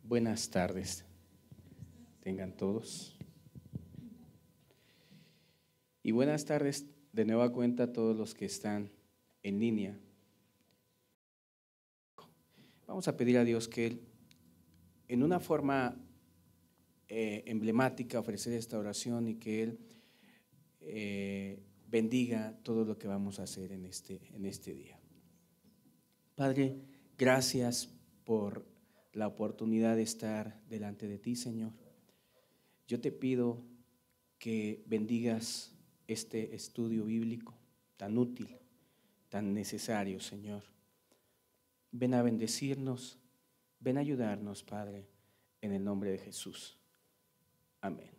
Buenas tardes, tengan todos. Y buenas tardes de nueva cuenta a todos los que están en línea. Vamos a pedir a Dios que Él, en una forma emblemática, ofrecer esta oración y que Él bendiga todo lo que vamos a hacer en este día. Padre, gracias por la oportunidad de estar delante de ti, Señor. Yo te pido que bendigas este estudio bíblico tan útil, tan necesario, Señor. Ven a bendecirnos, ven a ayudarnos, Padre, en el nombre de Jesús. Amén.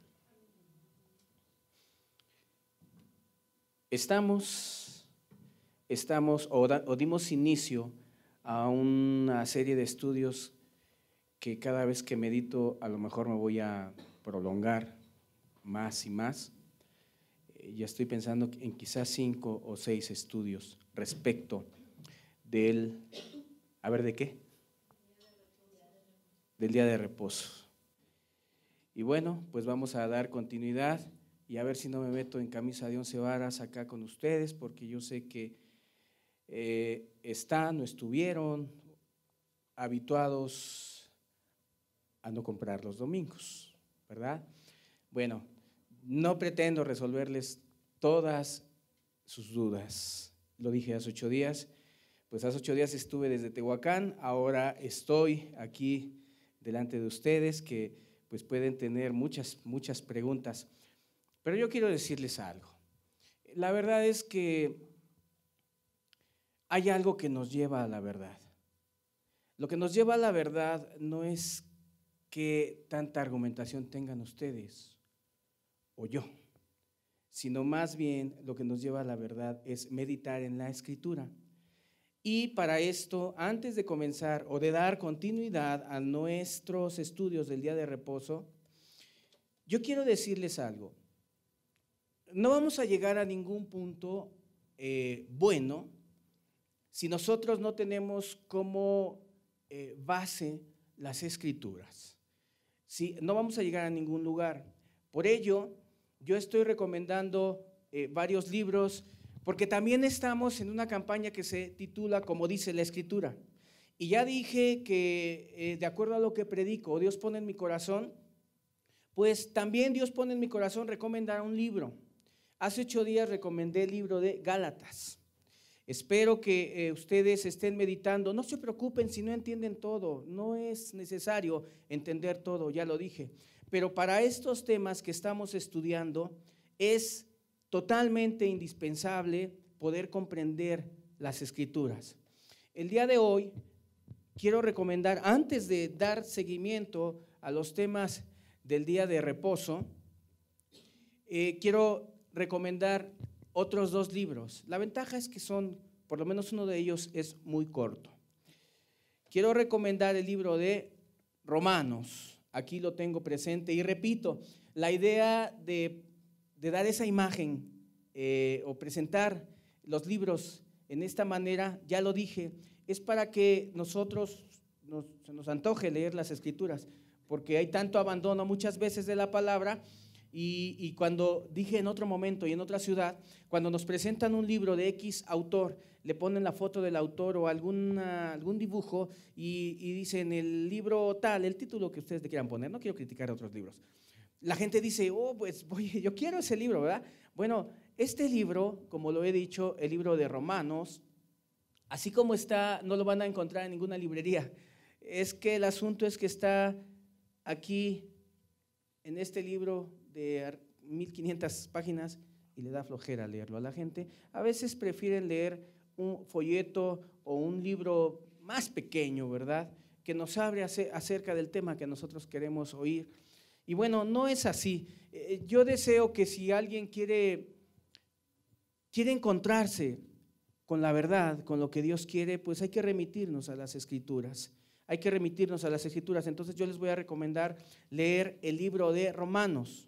Dimos inicio a una serie de estudios que cada vez que medito a lo mejor me voy a prolongar más y más. Ya estoy pensando en quizás 5 o 6 estudios respecto del, ¿de qué? Del día de reposo. Y bueno, pues vamos a dar continuidad y a ver si no me meto en camisa de 11 varas acá con ustedes, porque yo sé que están o estuvieron habituados a no comprar los domingos, ¿verdad? Bueno, no pretendo resolverles todas sus dudas. Lo dije hace 8 días, pues hace 8 días estuve desde Tehuacán, ahora estoy aquí delante de ustedes que pues pueden tener muchas preguntas, pero yo quiero decirles algo. La verdad es que hay algo que nos lleva a la verdad. Lo que nos lleva a la verdad no es que tanta argumentación tengan ustedes o yo, sino más bien lo que nos lleva a la verdad es meditar en la Escritura. Y para esto, antes de comenzar o de dar continuidad a nuestros estudios del día de reposo, yo quiero decirles algo. No vamos a llegar a ningún punto bueno si nosotros no tenemos como base las Escrituras. Sí, no vamos a llegar a ningún lugar. Por ello, yo estoy recomendando varios libros, porque también estamos en una campaña que se titula Como dice la Escritura. Y ya dije que de acuerdo a lo que predico, Dios pone en mi corazón, pues también Dios pone en mi corazón recomendar un libro. Hace 8 días recomendé el libro de Gálatas. Espero que ustedes estén meditando. No se preocupen si no entienden todo, no es necesario entender todo, ya lo dije. Pero para estos temas que estamos estudiando es totalmente indispensable poder comprender las Escrituras. El día de hoy quiero recomendar, antes de dar seguimiento a los temas del día de reposo, quiero recomendar otros 2 libros. La ventaja es que por lo menos uno de ellos es muy corto. Quiero recomendar el libro de Romanos. Aquí lo tengo presente y repito, la idea de dar esa imagen o presentar los libros en esta manera, ya lo dije, es para que nosotros se nos antoje leer las Escrituras, porque hay tanto abandono muchas veces de la palabra. Y cuando dije en otro momento y en otra ciudad, cuando nos presentan un libro de X autor, le ponen la foto del autor o algún dibujo y dicen el libro tal, el título que ustedes le quieran poner, no quiero criticar otros libros. La gente dice, pues yo quiero ese libro, ¿verdad? Bueno, este libro, como lo he dicho, el libro de Romanos, así como está, no lo van a encontrar en ninguna librería. Es que el asunto es que está aquí en este libro de 1500 páginas y le da flojera leerlo a la gente. A veces prefieren leer un folleto o un libro más pequeño, ¿verdad?, que nos hable acerca del tema que nosotros queremos oír. Y bueno, no es así. Yo deseo que si alguien quiere encontrarse con la verdad, con lo que Dios quiere, pues hay que remitirnos a las Escrituras. Hay que remitirnos a las Escrituras. Entonces yo les voy a recomendar leer el libro de Romanos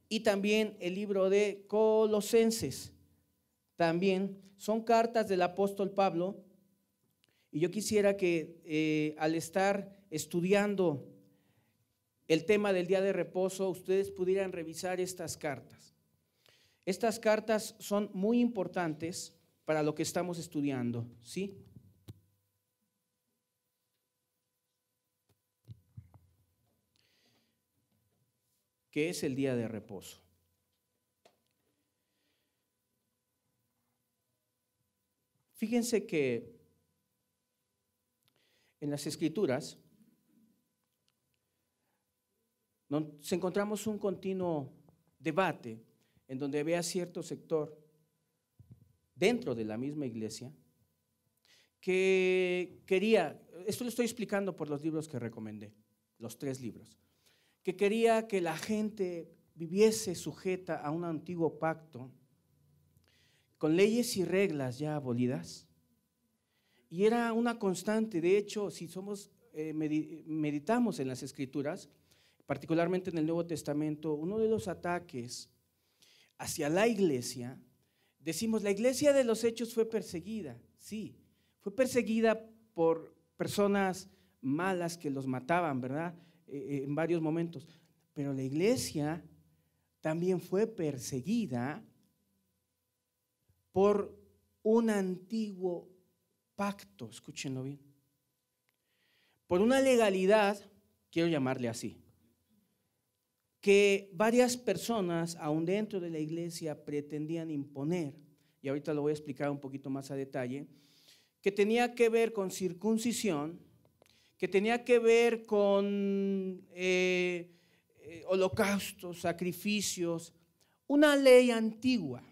y también el libro de Colosenses. También son cartas del apóstol Pablo, y yo quisiera que al estar estudiando el tema del día de reposo, ustedes pudieran revisar estas cartas. Estas cartas son muy importantes para lo que estamos estudiando, ¿sí? ¿Qué es el día de reposo? Fíjense que en las Escrituras nos encontramos un continuo debate en donde había cierto sector dentro de la misma iglesia que quería, esto lo estoy explicando por los libros que recomendé, los 3 libros, que quería que la gente viviese sujeta a un antiguo pacto con leyes y reglas ya abolidas, y era una constante. De hecho, si meditamos en las Escrituras, particularmente en el Nuevo Testamento, uno de los ataques hacia la iglesia, decimos, la iglesia de los Hechos fue perseguida, sí, fue perseguida por personas malas que los mataban, ¿verdad? En varios momentos, pero la iglesia también fue perseguida por un antiguo pacto, escúchenlo bien, por una legalidad, quiero llamarle así, que varias personas, aún dentro de la iglesia, pretendían imponer, y ahorita lo voy a explicar un poquito más a detalle, que tenía que ver con circuncisión, que tenía que ver con holocaustos, sacrificios, una ley antigua,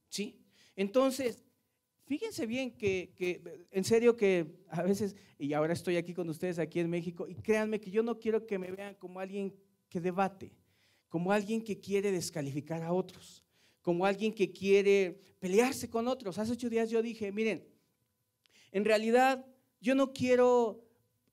¿sí? Entonces, fíjense bien que en serio que a veces, y ahora estoy aquí con ustedes aquí en México, y créanme que yo no quiero que me vean como alguien que debate, como alguien que quiere descalificar a otros, como alguien que quiere pelearse con otros. Hace 8 días yo dije, miren, en realidad yo no quiero,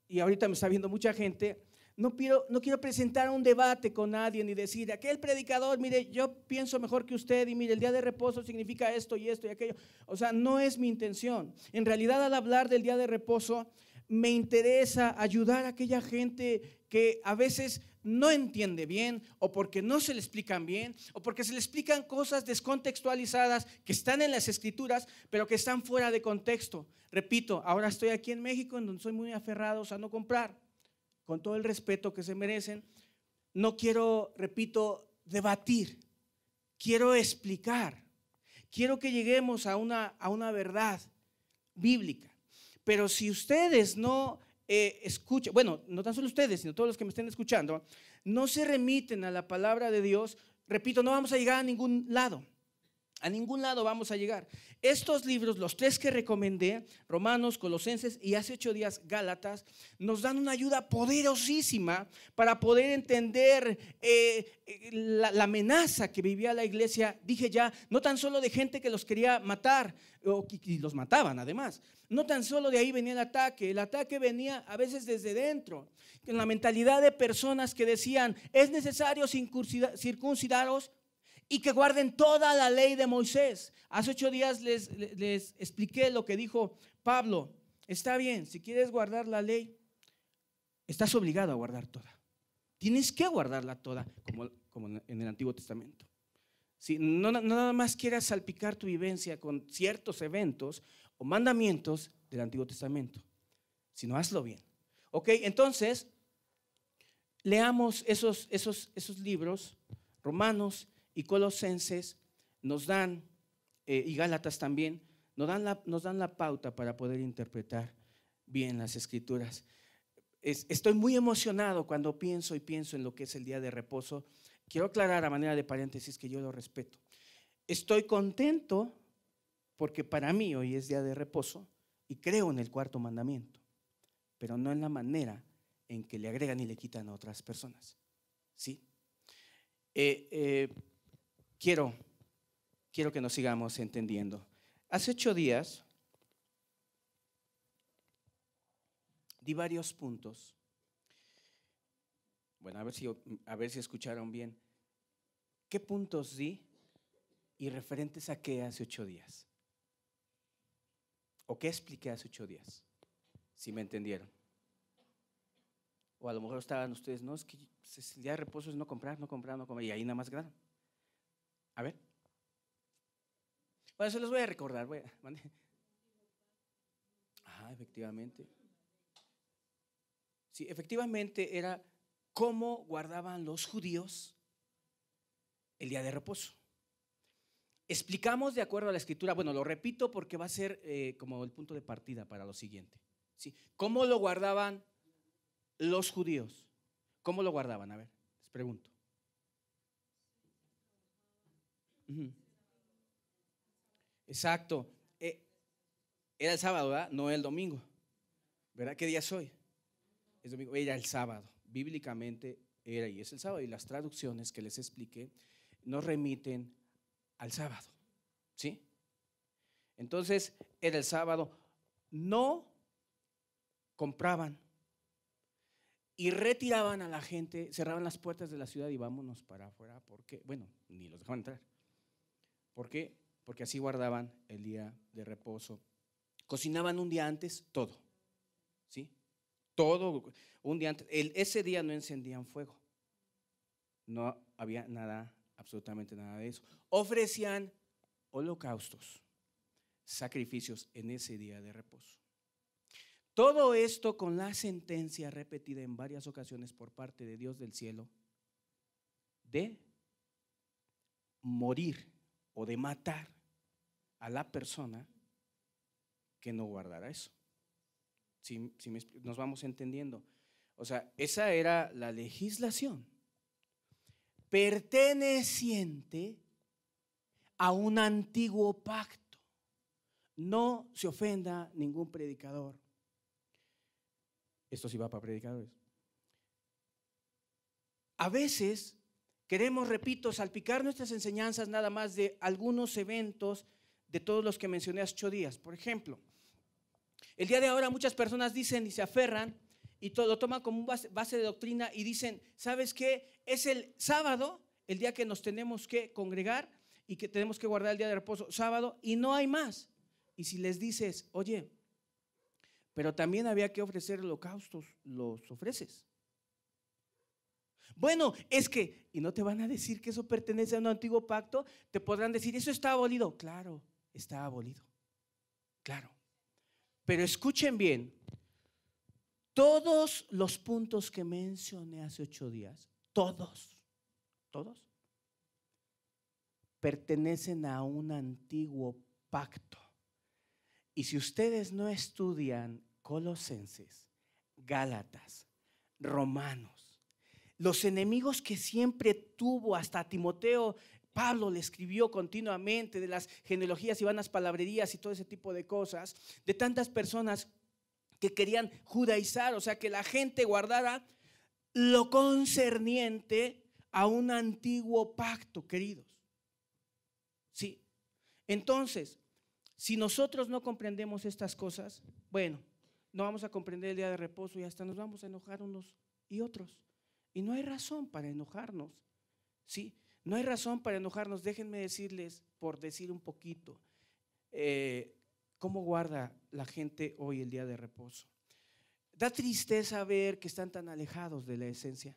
y ahorita me está viendo mucha gente, no quiero presentar un debate con nadie ni decir, aquel predicador, mire, yo pienso mejor que usted y mire, el día de reposo significa esto y esto y aquello. O sea, no es mi intención. En realidad, al hablar del día de reposo, me interesa ayudar a aquella gente que a veces no entiende bien, o porque no se le explican bien, o porque se le explican cosas descontextualizadas que están en las Escrituras, pero que están fuera de contexto. Repito, ahora estoy aquí en México, en donde soy muy aferrado a no comprar, con todo el respeto que se merecen. No quiero, repito, debatir, quiero explicar, quiero que lleguemos a una verdad bíblica. Pero si ustedes no escuchan, bueno, no tan solo ustedes, sino todos los que me estén escuchando, no se remiten a la palabra de Dios, repito, no vamos a llegar a ningún lado. A ningún lado vamos a llegar. Estos libros, los 3 que recomendé, Romanos, Colosenses y hace 8 días Gálatas, nos dan una ayuda poderosísima para poder entender la amenaza que vivía la iglesia. Dije ya, no tan solo de gente que los quería matar, y los mataban además. No tan solo de ahí venía el ataque venía a veces desde dentro, con la mentalidad de personas que decían, es necesario circuncidaros y que guarden toda la ley de Moisés. Hace 8 días les expliqué lo que dijo Pablo. Está bien, si quieres guardar la ley, estás obligado a guardar toda. Tienes que guardarla toda, como en el Antiguo Testamento. Si no nada más quieras salpicar tu vivencia con ciertos eventos o mandamientos del Antiguo Testamento, sino hazlo bien. Ok, entonces, leamos esos libros, Romanos y Colosenses, nos dan, y Gálatas también, nos dan la pauta para poder interpretar bien las Escrituras. Estoy muy emocionado cuando pienso en lo que es el día de reposo. Quiero aclarar a manera de paréntesis que yo lo respeto. Estoy contento porque para mí hoy es día de reposo y creo en el 4.º mandamiento, pero no en la manera en que le agregan y le quitan a otras personas. ¿Sí? Quiero que nos sigamos entendiendo. Hace 8 días di varios puntos. Bueno, a ver si escucharon bien. ¿Qué puntos di y referentes a qué hace 8 días? ¿O qué expliqué hace 8 días? Si me entendieron. O a lo mejor estaban ustedes, no, es que el día de reposo es no comprar, y ahí nada más quedaron. A ver. Bueno, se los voy a recordar. Efectivamente. Sí, efectivamente era cómo guardaban los judíos el día de reposo. Explicamos de acuerdo a la escritura, bueno, lo repito porque va a ser como el punto de partida para lo siguiente. ¿Sí? ¿Cómo lo guardaban los judíos? ¿Cómo lo guardaban? A ver, les pregunto. Exacto. Era el sábado, ¿verdad? No el domingo. ¿Verdad? ¿Qué día es hoy? Es domingo. Era el sábado. Bíblicamente era y es el sábado. Y las traducciones que les expliqué nos remiten al sábado. ¿Sí? Entonces, era el sábado. No compraban y retiraban a la gente, cerraban las puertas de la ciudad y vámonos para afuera. ¿Por qué? Bueno, ni los dejaban entrar. ¿Por qué? Porque así guardaban el día de reposo. Cocinaban un día antes todo, ¿sí? Todo un día antes. Ese día no encendían fuego. No había nada, absolutamente nada de eso. Ofrecían holocaustos, sacrificios en ese día de reposo. Todo esto con la sentencia repetida en varias ocasiones por parte de Dios del cielo de morir o de matar a la persona que no guardara eso. Si nos vamos entendiendo. O sea, esa era la legislación perteneciente a un antiguo pacto. No se ofenda ningún predicador. Esto sí va para predicadores. A veces queremos, repito, salpicar nuestras enseñanzas nada más de algunos eventos de todos los que mencioné hace 8 días. Por ejemplo, el día de ahora muchas personas dicen y se aferran y todo lo toman como base de doctrina y dicen, ¿sabes qué? Es el sábado, el día que nos tenemos que congregar y que tenemos que guardar el día de reposo, sábado, y no hay más. Y si les dices, oye, pero también había que ofrecer holocaustos, los ofreces. Bueno, es que, y no te van a decir que eso pertenece a un antiguo pacto, te podrán decir, eso está abolido. Claro, está abolido. Claro. Pero escuchen bien, todos los puntos que mencioné hace 8 días, todos, pertenecen a un antiguo pacto. Y si ustedes no estudian Colosenses, Gálatas, Romanos, los enemigos que siempre tuvo hasta Timoteo, Pablo le escribió continuamente de las genealogías y vanas palabrerías y todo ese tipo de cosas, de tantas personas que querían judaizar, o sea, que la gente guardara lo concerniente a un antiguo pacto, queridos. Sí, entonces, si nosotros no comprendemos estas cosas, bueno, no vamos a comprender el día de reposo y hasta nos vamos a enojar unos y otros. Y no hay razón para enojarnos, ¿sí? No hay razón para enojarnos. Déjenme decirles, por decir un poquito, cómo guarda la gente hoy el día de reposo. Da tristeza ver que están tan alejados de la esencia.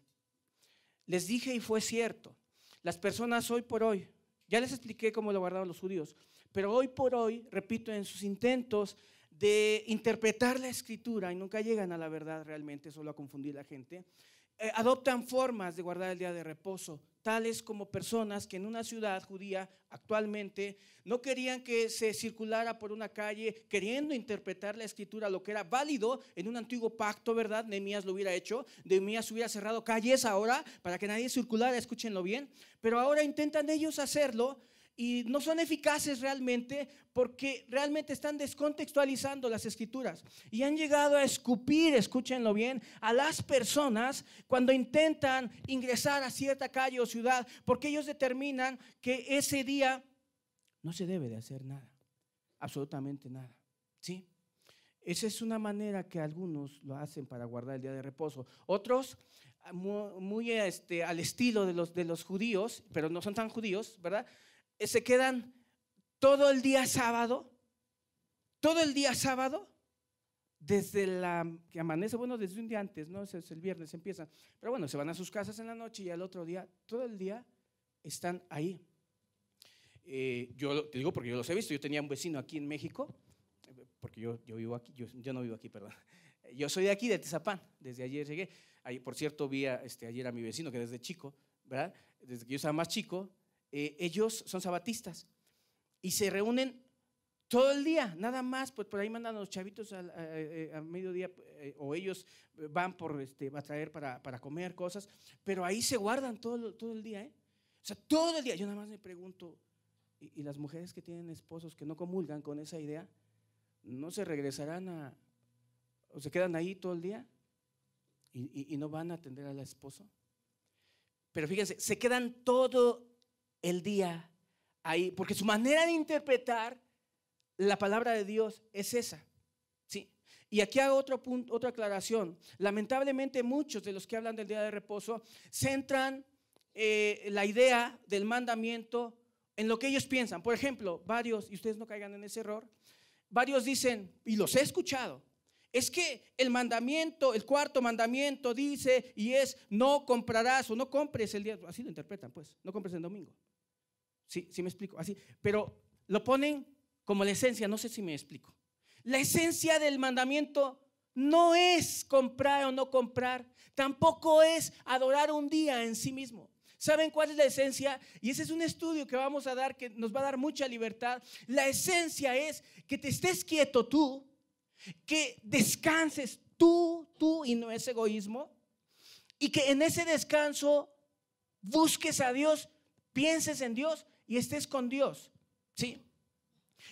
Les dije y fue cierto, las personas hoy por hoy, ya les expliqué cómo lo guardaban los judíos, pero hoy por hoy, repito, en sus intentos de interpretar la escritura y nunca llegan a la verdad realmente, solo a confundir a la gente, adoptan formas de guardar el día de reposo, tales como personas que en una ciudad judía actualmente no querían que se circulara por una calle queriendo interpretar la escritura, lo que era válido en un antiguo pacto, ¿verdad? Nehemías lo hubiera hecho, Nehemías hubiera cerrado calles ahora para que nadie circulara, escúchenlo bien, pero ahora intentan ellos hacerlo y no son eficaces realmente porque realmente están descontextualizando las escrituras y han llegado a escupir, escúchenlo bien, a las personas cuando intentan ingresar a cierta calle o ciudad, porque ellos determinan que ese día no se debe de hacer nada, absolutamente nada, ¿sí? Esa es una manera que algunos lo hacen para guardar el día de reposo. Otros muy al estilo de los judíos, pero no son tan judíos, ¿verdad? Se quedan todo el día sábado desde la que amanece, bueno, desde un día antes, ¿no? Es el viernes empiezan, pero bueno, se van a sus casas en la noche y al otro día, todo el día están ahí. Yo te digo porque yo los he visto. Yo tenía un vecino aquí en México, porque yo vivo aquí, yo no vivo aquí, perdón. Yo soy de aquí, de Tizapán, desde ayer llegué. Ahí, por cierto, vi ayer a mi vecino que desde chico, ¿verdad? Desde que yo estaba más chico, ellos son sabatistas y se reúnen todo el día, nada más, pues por ahí mandan a los chavitos a mediodía, o ellos van a traer para comer cosas, pero ahí se guardan todo el día, O sea, todo el día. Yo nada más me pregunto, ¿y las mujeres que tienen esposos que no comulgan con esa idea, no se regresarán o se quedan ahí todo el día y no van a atender al esposo? Pero fíjense, se quedan todo el día ahí, porque su manera de interpretar la palabra de Dios es esa, ¿sí? Y aquí hago otro punto, otra aclaración. Lamentablemente muchos de los que hablan del día de reposo centran la idea del mandamiento en lo que ellos piensan. Por ejemplo, varios, y ustedes no caigan en ese error, varios dicen, y los he escuchado, es que el mandamiento, el cuarto mandamiento dice y es: no comprarás o no compres el día, así lo interpretan, pues, no compres el domingo. Sí me explico, así, pero lo ponen como la esencia. No sé si me explico. La esencia del mandamiento no es comprar o no comprar, tampoco es adorar un día en sí mismo. ¿Saben cuál es la esencia? Y ese es un estudio que vamos a dar, que nos va a dar mucha libertad. La esencia es que te estés quieto tú, que descanses tú, y no es egoísmo, y que en ese descanso busques a Dios, pienses en Dios y estés con Dios, ¿sí?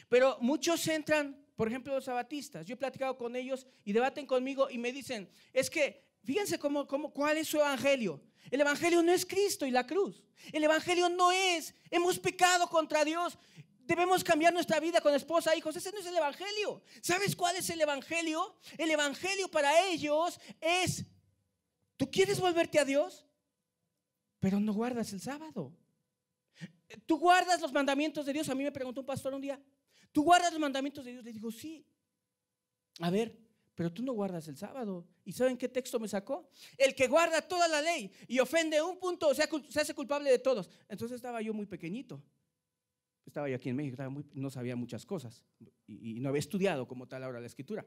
Pero muchos entran, por ejemplo, los sabatistas. Yo he platicado con ellos y debaten conmigo y me dicen, es que fíjense cuál es su evangelio. El evangelio no es Cristo y la cruz. El evangelio no es: hemos pecado contra Dios, debemos cambiar nuestra vida con esposa, hijos. Ese no es el evangelio. ¿Sabes cuál es el evangelio? El evangelio para ellos es: tú quieres volverte a Dios, pero no guardas el sábado. Tú guardas los mandamientos de Dios. A mí me preguntó un pastor un día, ¿tú guardas los mandamientos de Dios? Le digo, sí. A ver, pero tú no guardas el sábado. ¿Y saben qué texto me sacó? El que guarda toda la ley y ofende un punto, o sea, se hace culpable de todos. Entonces estaba yo muy pequeñito. Estaba yo aquí en México, no sabía muchas cosas y no había estudiado como tal ahora la escritura.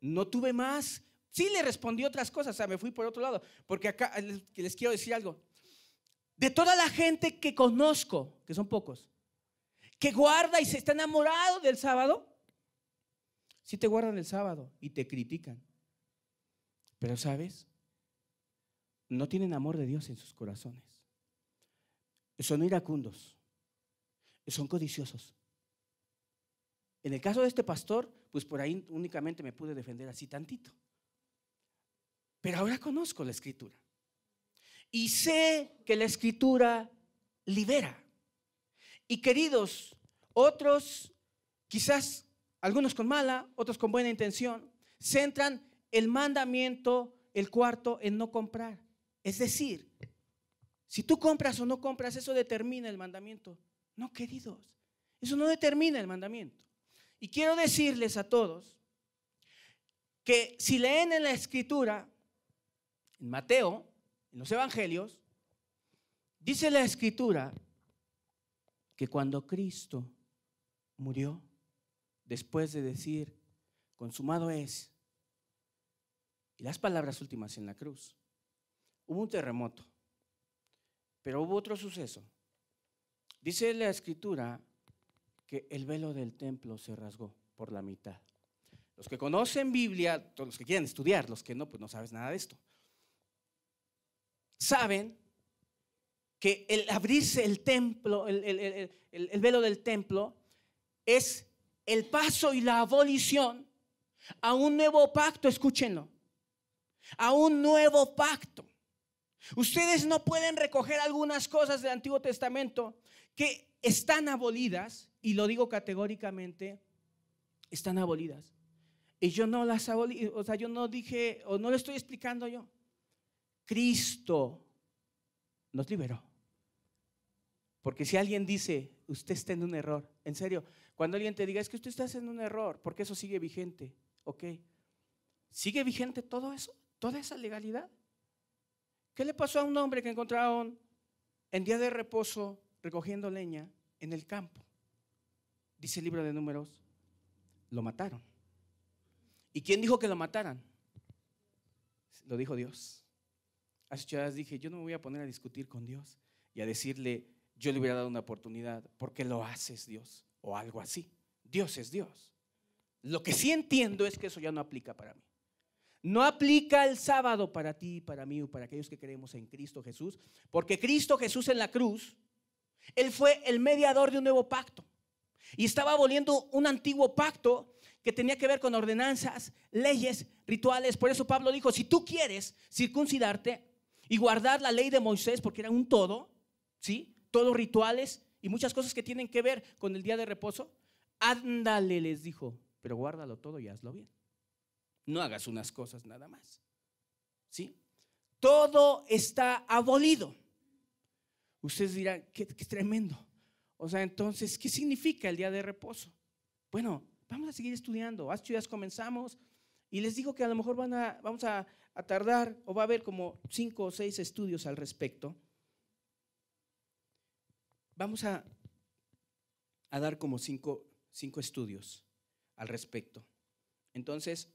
No tuve más. Sí le respondí otras cosas, o sea, me fui por otro lado. Porque acá les quiero decir algo. De toda la gente que conozco, que son pocos, que guarda y se está enamorado del sábado, sí te guardan el sábado y te critican. Pero ¿sabes? No tienen amor de Dios en sus corazones. Son iracundos, son codiciosos. En el caso de este pastor, pues por ahí únicamente me pude defender así tantito. Pero ahora conozco la escritura y sé que la escritura libera. Y queridos, otros, quizás algunos con mala, otros con buena intención, centran el mandamiento, el cuarto, en no comprar. Es decir, si tú compras o no compras, eso determina el mandamiento. No, queridos, eso no determina el mandamiento. Y quiero decirles a todos que si leen en la escritura, en Mateo, en los evangelios, dice la escritura que cuando Cristo murió, después de decir consumado es, y las palabras últimas en la cruz, hubo un terremoto, pero hubo otro suceso. Dice la escritura que el velo del templo se rasgó por la mitad. Los que conocen Biblia, todos los que quieren estudiar, los que no, pues no sabes nada de esto, saben que el abrirse el templo, el velo del templo, es el paso y la abolición a un nuevo pacto. Escúchenlo, a un nuevo pacto. Ustedes no pueden recoger algunas cosas del Antiguo Testamento que están abolidas, y lo digo categóricamente, están abolidas. Y yo no las abolí, o sea, yo no dije, o no lo estoy explicando yo. Cristo nos liberó. Porque si alguien dice, usted está en un error, en serio, cuando alguien te diga, es que usted está en un error, porque eso sigue vigente, ok. ¿Sigue vigente todo eso? ¿Toda esa legalidad? ¿Qué le pasó a un hombre que encontraron en día de reposo recogiendo leña en el campo? Dice el libro de Números, lo mataron. ¿Y quién dijo que lo mataran? Lo dijo Dios. Hace 8 días dije, yo no me voy a poner a discutir con Dios y a decirle, yo le hubiera dado una oportunidad, ¿por qué lo haces, Dios? O algo así. Dios es Dios. Lo que sí entiendo es que eso ya no aplica para mí. No aplica el sábado para ti, para mí o para aquellos que creemos en Cristo Jesús, porque Cristo Jesús en la cruz, Él fue el mediador de un nuevo pacto y estaba aboliendo un antiguo pacto que tenía que ver con ordenanzas, leyes, rituales. Por eso Pablo dijo, si tú quieres circuncidarte y guardar la ley de Moisés, porque era un todo, ¿sí? Todos rituales y muchas cosas que tienen que ver con el día de reposo, ándale, les dijo, pero guárdalo todo y hazlo bien. No hagas unas cosas nada más, ¿sí? Todo está abolido. Ustedes dirán, qué tremendo. O sea, entonces, ¿qué significa el día de reposo? Bueno, vamos a seguir estudiando. Hace 8 días comenzamos y les digo que a lo mejor vamos a tardar, o va a haber como 5 o 6 estudios al respecto. Vamos a dar como 5 estudios al respecto. Entonces,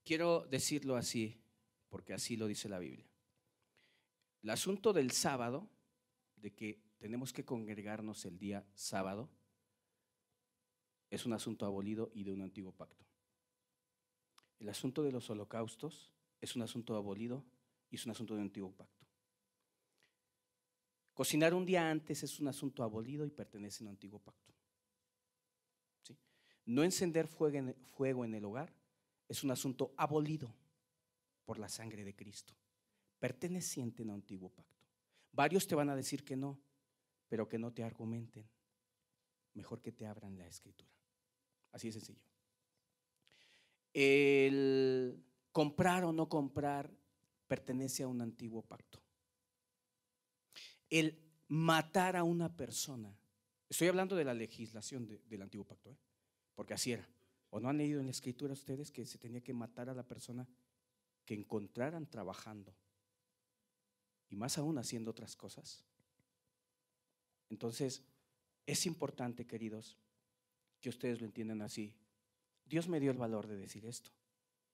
quiero decirlo así, porque así lo dice la Biblia. El asunto del sábado, de que tenemos que congregarnos el día sábado, es un asunto abolido y de un antiguo pacto. El asunto de los holocaustos es un asunto abolido y es un asunto de un antiguo pacto. Cocinar un día antes es un asunto abolido y pertenece a un antiguo pacto. ¿Sí? No encender fuego en el hogar es un asunto abolido por la sangre de Cristo, perteneciente a un antiguo pacto. Varios te van a decir que no, pero que no te argumenten. Mejor que te abran la escritura. Así de sencillo. El comprar o no comprar pertenece a un antiguo pacto. El matar a una persona, estoy hablando de la legislación del antiguo pacto, porque así era. ¿O no han leído en la escritura ustedes que se tenía que matar a la persona que encontraran trabajando y más aún haciendo otras cosas? Entonces, es importante, queridos, que ustedes lo entiendan así. Dios me dio el valor de decir esto.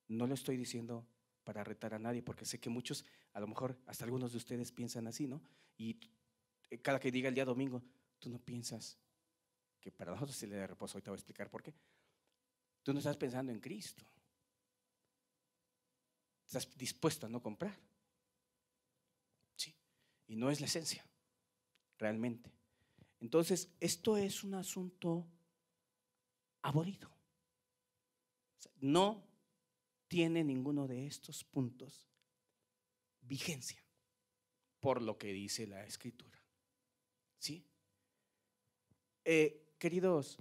No lo estoy diciendo para retar a nadie, porque sé que muchos, a lo mejor hasta algunos de ustedes piensan así, ¿no? Y cada que diga el día domingo, tú no piensas que para nosotros es el día de reposo. Ahorita voy a explicar por qué. Tú no estás pensando en Cristo. Estás dispuesto a no comprar. Sí. Y no es la esencia, realmente. Entonces, esto es un asunto abolido. O sea, no tiene ninguno de estos puntos vigencia por lo que dice la escritura. ¿Sí? Queridos,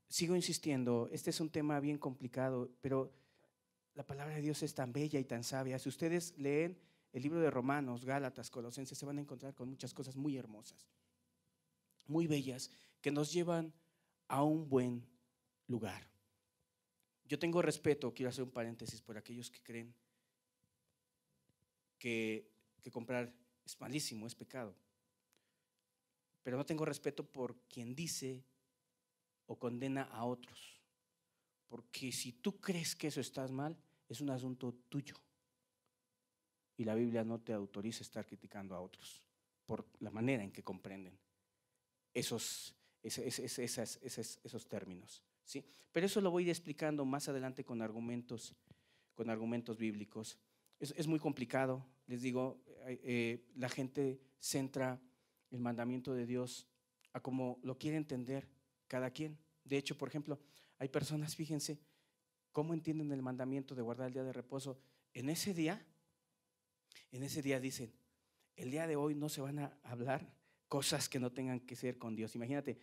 sigo insistiendo, este es un tema bien complicado, pero la palabra de Dios es tan bella y tan sabia. Si ustedes leen el libro de Romanos, Gálatas, Colosenses, se van a encontrar con muchas cosas muy hermosas, muy bellas, que nos llevan a un buen lugar. Yo tengo respeto, quiero hacer un paréntesis por aquellos que creen que comprar es malísimo, es pecado. Pero no tengo respeto por quien dice o condena a otros. Porque si tú crees que eso está mal, es un asunto tuyo. Y la Biblia no te autoriza estar criticando a otros por la manera en que comprenden esos términos, ¿sí? Pero eso lo voy a ir explicando más adelante con argumentos bíblicos. Es muy complicado, les digo, la gente centra el mandamiento de Dios a como lo quiere entender cada quien. De hecho, por ejemplo, hay personas, fíjense, cómo entienden el mandamiento de guardar el día de reposo. En ese día dicen, el día de hoy no se van a hablar cosas que no tengan que ser con Dios. Imagínate,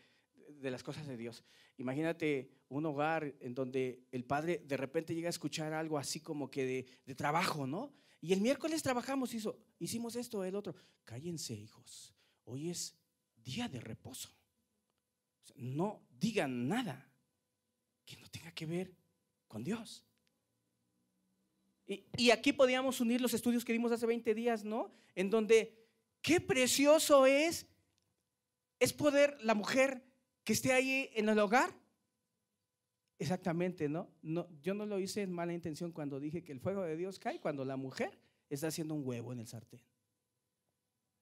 de las cosas de Dios. Imagínate un hogar en donde el padre de repente llega a escuchar algo así como que de trabajo, ¿no? Y el miércoles trabajamos, hicimos esto, el otro. Cállense, hijos, hoy es día de reposo. O sea, no digan nada que no tenga que ver con Dios. Y aquí podíamos unir los estudios que dimos hace 20 días, ¿no? En donde qué precioso es poder la mujer que esté ahí en el hogar. Exactamente, ¿no? Yo no lo hice en mala intención cuando dije que el fuego de Dios cae cuando la mujer está haciendo un huevo en el sartén.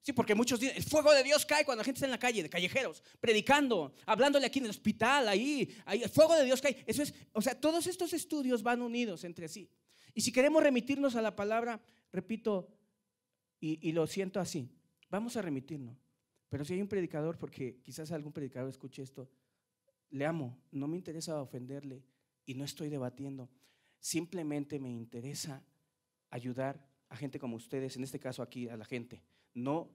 Sí, porque muchos dicen, el fuego de Dios cae cuando la gente está en la calle, de callejeros, predicando, hablándole aquí en el hospital, ahí el fuego de Dios cae. Eso es, o sea, todos estos estudios van unidos entre sí. Y si queremos remitirnos a la palabra, repito, y lo siento así, vamos a remitirnos. Pero si hay un predicador, porque quizás algún predicador escuche esto, le amo, no me interesa ofenderle y no estoy debatiendo. Simplemente me interesa ayudar a gente como ustedes, en este caso aquí a la gente. No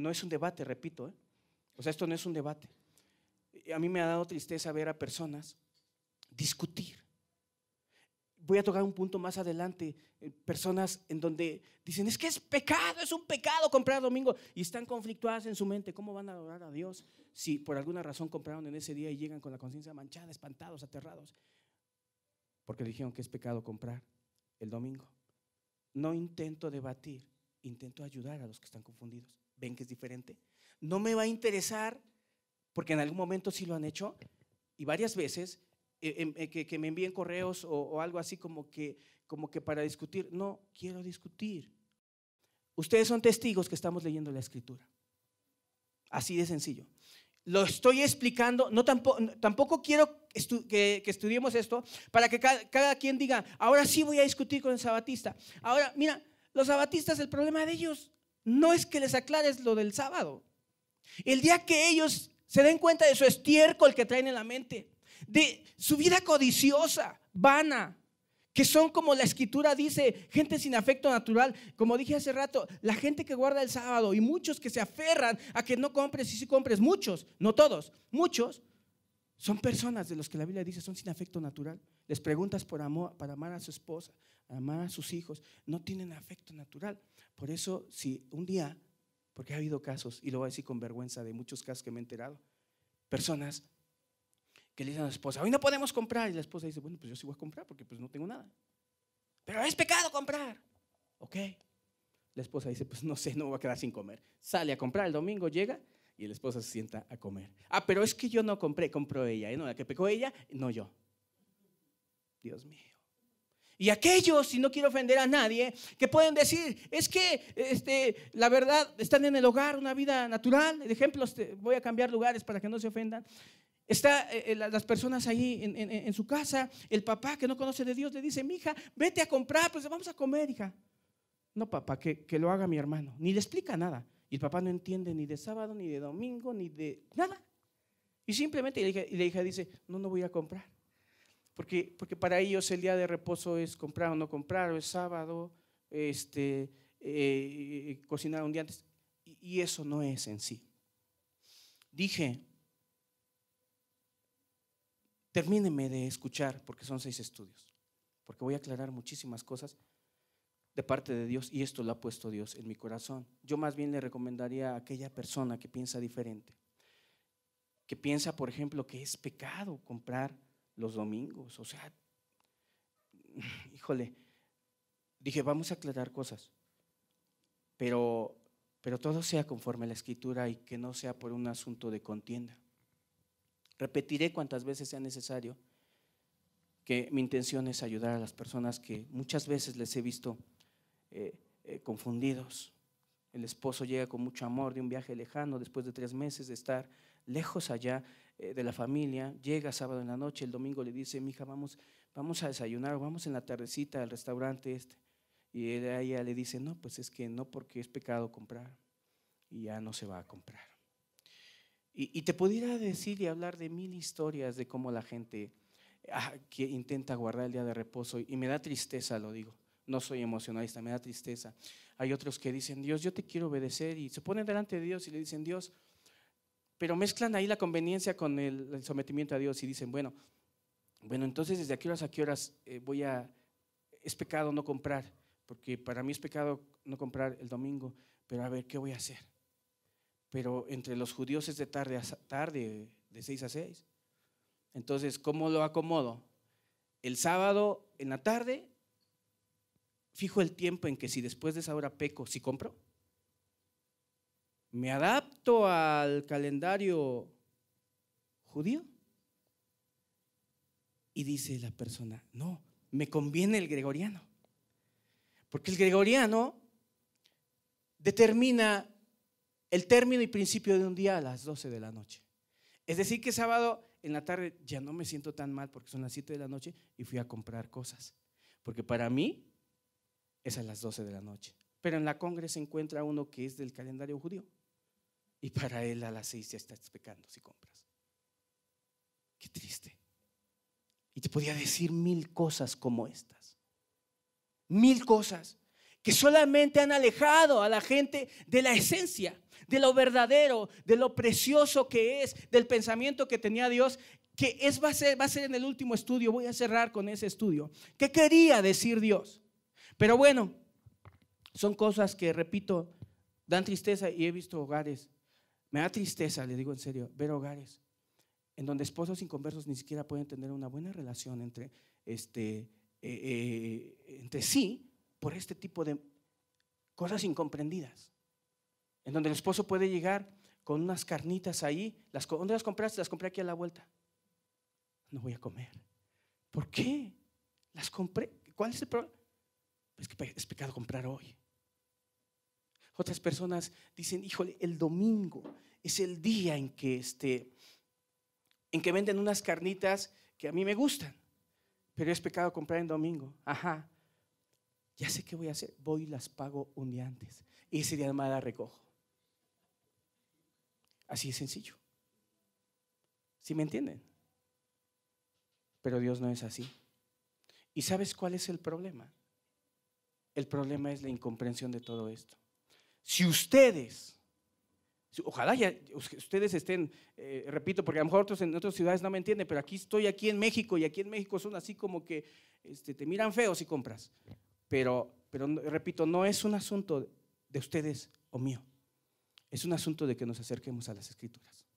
es un debate, repito, ¿eh? O sea, esto no es un debate. A mí me ha dado tristeza ver a personas discutir. Voy a tocar un punto más adelante, personas en donde dicen, es que es pecado, es un pecado comprar domingo, y están conflictuadas en su mente. ¿Cómo van a adorar a Dios si por alguna razón compraron en ese día y llegan con la conciencia manchada, espantados, aterrados? Porque dijeron que es pecado comprar el domingo. No intento debatir, intento ayudar a los que están confundidos. ¿Ven que es diferente? No me va a interesar, porque en algún momento sí lo han hecho, y varias veces que me envíen correos o algo así como que para discutir. No quiero discutir. Ustedes son testigos que estamos leyendo la Escritura. Así de sencillo. Lo estoy explicando, tampoco quiero que estudiemos esto para que cada quien diga, ahora sí voy a discutir con el sabatista. Ahora, mira, los sabatistas, el problema de ellos no es que les aclares lo del sábado. El día que ellos se den cuenta de su estiércol que traen en la mente, de su vida codiciosa, vana, que son como la Escritura dice, gente sin afecto natural. Como dije hace rato, la gente que guarda el sábado y muchos que se aferran a que no compres y sí compres, muchos, no todos, muchos son personas de los que la Biblia dice son sin afecto natural. Les preguntas por amor, para amar a su esposa, amar a sus hijos, no tienen afecto natural. Por eso, si un día, porque ha habido casos, y lo voy a decir con vergüenza de muchos casos que me he enterado, personas que le dicen a la esposa, hoy no podemos comprar, y la esposa dice, bueno, pues yo sí voy a comprar porque pues no tengo nada, pero es pecado comprar. Ok, la esposa dice, pues no sé, no me voy a quedar sin comer. Sale a comprar el domingo, llega y la esposa se sienta a comer. Pero es que yo no compré, compró ella, ¿eh? No, la que pecó ella, no yo. Dios mío. Y aquellos, si no quiero ofender a nadie, que pueden decir, es que la verdad, están en el hogar, una vida natural. De ejemplos, voy a cambiar lugares para que no se ofendan. Está las personas ahí en su casa, el papá que no conoce de Dios le dice, mija, vete a comprar, pues vamos a comer, hija. No, papá, que lo haga mi hermano. Ni le explica nada. Y el papá no entiende ni de sábado, ni de domingo, ni de nada. Y simplemente la hija dice, no voy a comprar. Porque para ellos el día de reposo es comprar o no comprar, o es sábado, cocinar un día antes. Y eso no es en sí. Dije, termíneme de escuchar, porque son 6 estudios, porque voy a aclarar muchísimas cosas de parte de Dios, y esto lo ha puesto Dios en mi corazón. Yo más bien le recomendaría a aquella persona que piensa diferente, que piensa, por ejemplo, que es pecado comprar los domingos. O sea, híjole, dije, vamos a aclarar cosas, pero todo sea conforme a la Escritura y que no sea por un asunto de contienda. Repetiré cuantas veces sea necesario que mi intención es ayudar a las personas que muchas veces les he visto confundidos. El esposo llega con mucho amor de un viaje lejano después de 3 meses de estar lejos allá de la familia. Llega sábado en la noche, el domingo le dice, mija, vamos a desayunar, o vamos en la tardecita al restaurante y ella le dice, no, pues es que no, porque es pecado comprar, y ya no se va a comprar. Y te pudiera decir y hablar de 1000 historias de cómo la gente que intenta guardar el día de reposo, y me da tristeza, lo digo, no soy emocionalista, me da tristeza. Hay otros que dicen, Dios, yo te quiero obedecer, y se ponen delante de Dios y le dicen, Dios, pero mezclan ahí la conveniencia con el sometimiento a Dios y dicen, bueno, entonces desde a qué horas es pecado no comprar, porque para mí es pecado no comprar el domingo, pero a ver, ¿qué voy a hacer? Pero entre los judíos es de tarde a tarde, de 6 a 6. Entonces, ¿cómo lo acomodo? El sábado en la tarde fijo el tiempo en que si después de esa hora peco, si compro. ¿Me adapto al calendario judío? Y dice la persona, no, me conviene el gregoriano. Porque el gregoriano determina el término y principio de un día a las 12 de la noche. Es decir, que sábado en la tarde ya no me siento tan mal porque son las 7 de la noche y fui a comprar cosas. Porque para mí es a las 12 de la noche. Pero en la congre se encuentra uno que es del calendario judío. Y para él a las 6 ya estás pecando si compras. Qué triste. Y te podía decir 1000 cosas como estas. 1000 cosas que solamente han alejado a la gente de la esencia, de lo verdadero, de lo precioso que es, del pensamiento que tenía Dios, que va a ser en el último estudio. Voy a cerrar con ese estudio. ¿Qué quería decir Dios? Pero bueno, son cosas que, repito, dan tristeza, y he visto hogares. Me da tristeza, le digo en serio, ver hogares en donde esposos inconversos ni siquiera pueden tener una buena relación entre sí por este tipo de cosas incomprendidas. En donde el esposo puede llegar con unas carnitas ahí. ¿Dónde las compraste? Las compré aquí a la vuelta. No voy a comer. ¿Por qué? Las compré. ¿Cuál es el problema? Es que es pecado comprar hoy. Otras personas dicen, híjole, el domingo es el día en que venden unas carnitas que a mí me gustan, pero es pecado comprar en domingo. Ajá, ya sé qué voy a hacer. Voy y las pago un día antes y ese día más las recojo. Así es sencillo. ¿Sí me entienden? Pero Dios no es así. ¿Y sabes cuál es el problema? El problema es la incomprensión de todo esto. Si ustedes, ojalá ya ustedes estén, repito, porque a lo mejor otros en otras ciudades no me entienden, pero estoy aquí en México, y aquí en México son así como que te miran feo si compras. Pero repito, no es un asunto de ustedes o mío. Es un asunto de que nos acerquemos a las Escrituras.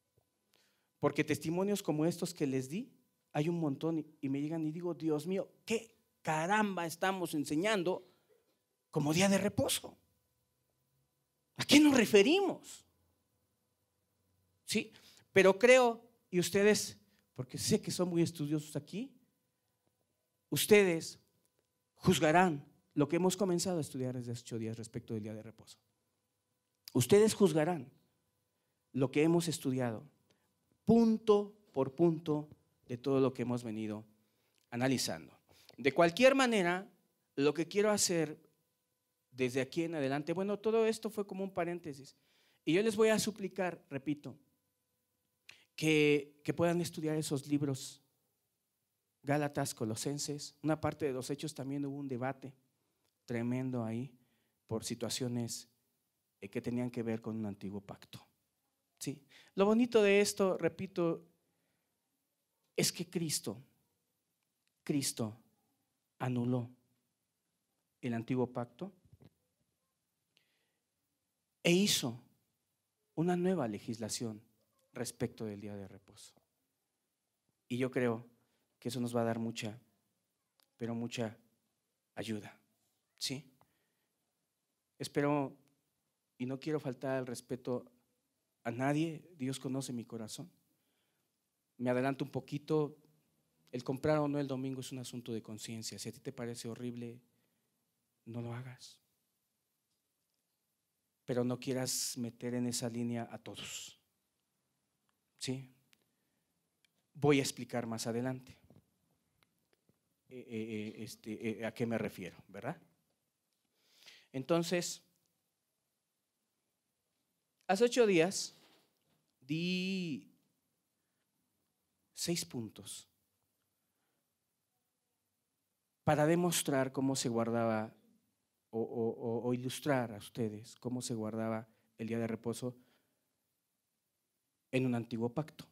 Porque testimonios como estos que les di, hay un montón, y me llegan y digo, Dios mío, ¿qué caramba estamos enseñando como día de reposo? ¿A qué nos referimos? Sí, pero creo, y ustedes, porque sé que son muy estudiosos aquí, ustedes juzgarán lo que hemos comenzado a estudiar desde hace 8 días respecto del día de reposo. Ustedes juzgarán lo que hemos estudiado punto por punto de todo lo que hemos venido analizando. De cualquier manera, lo que quiero hacer desde aquí en adelante, bueno, todo esto fue como un paréntesis, y yo les voy a suplicar, repito, que puedan estudiar esos libros, Gálatas, Colosenses. Una parte de los Hechos también hubo un debate tremendo ahí por situaciones que tenían que ver con un antiguo pacto. Sí. Lo bonito de esto, repito, es que Cristo anuló el antiguo pacto e hizo una nueva legislación respecto del día de reposo. Y yo creo que eso nos va a dar mucha, pero mucha ayuda. ¿Sí? Espero, y no quiero faltar al respeto a nadie, Dios conoce mi corazón. Me adelanto un poquito, el comprar o no el domingo es un asunto de conciencia. Si a ti te parece horrible, no lo hagas. Pero no quieras meter en esa línea a todos. ¿Sí? Voy a explicar más adelante a qué me refiero, ¿verdad? Entonces, hace 8 días di 6 puntos para demostrar cómo se guardaba o ilustrar a ustedes cómo se guardaba el día de reposo en un antiguo pacto.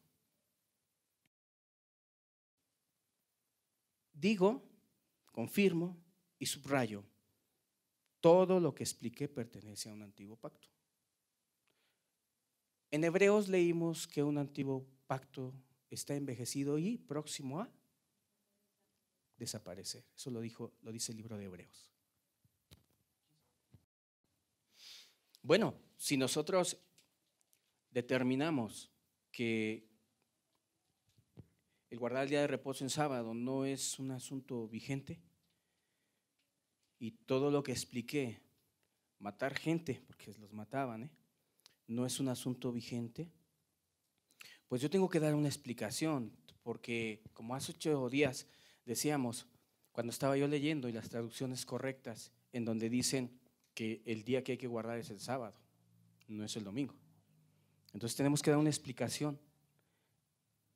Digo, confirmo y subrayo, todo lo que expliqué pertenece a un antiguo pacto. En Hebreos leímos que un antiguo pacto está envejecido y próximo a desaparecer. Eso lo dice el libro de Hebreos. Bueno, si nosotros determinamos que el guardar el día de reposo en sábado no es un asunto vigente y todo lo que expliqué, matar gente, porque los mataban, no es un asunto vigente, pues yo tengo que dar una explicación, porque como hace 8 días decíamos, cuando estaba yo leyendo y las traducciones correctas, en donde dicen que el día que hay que guardar es el sábado, no es el domingo. Entonces tenemos que dar una explicación,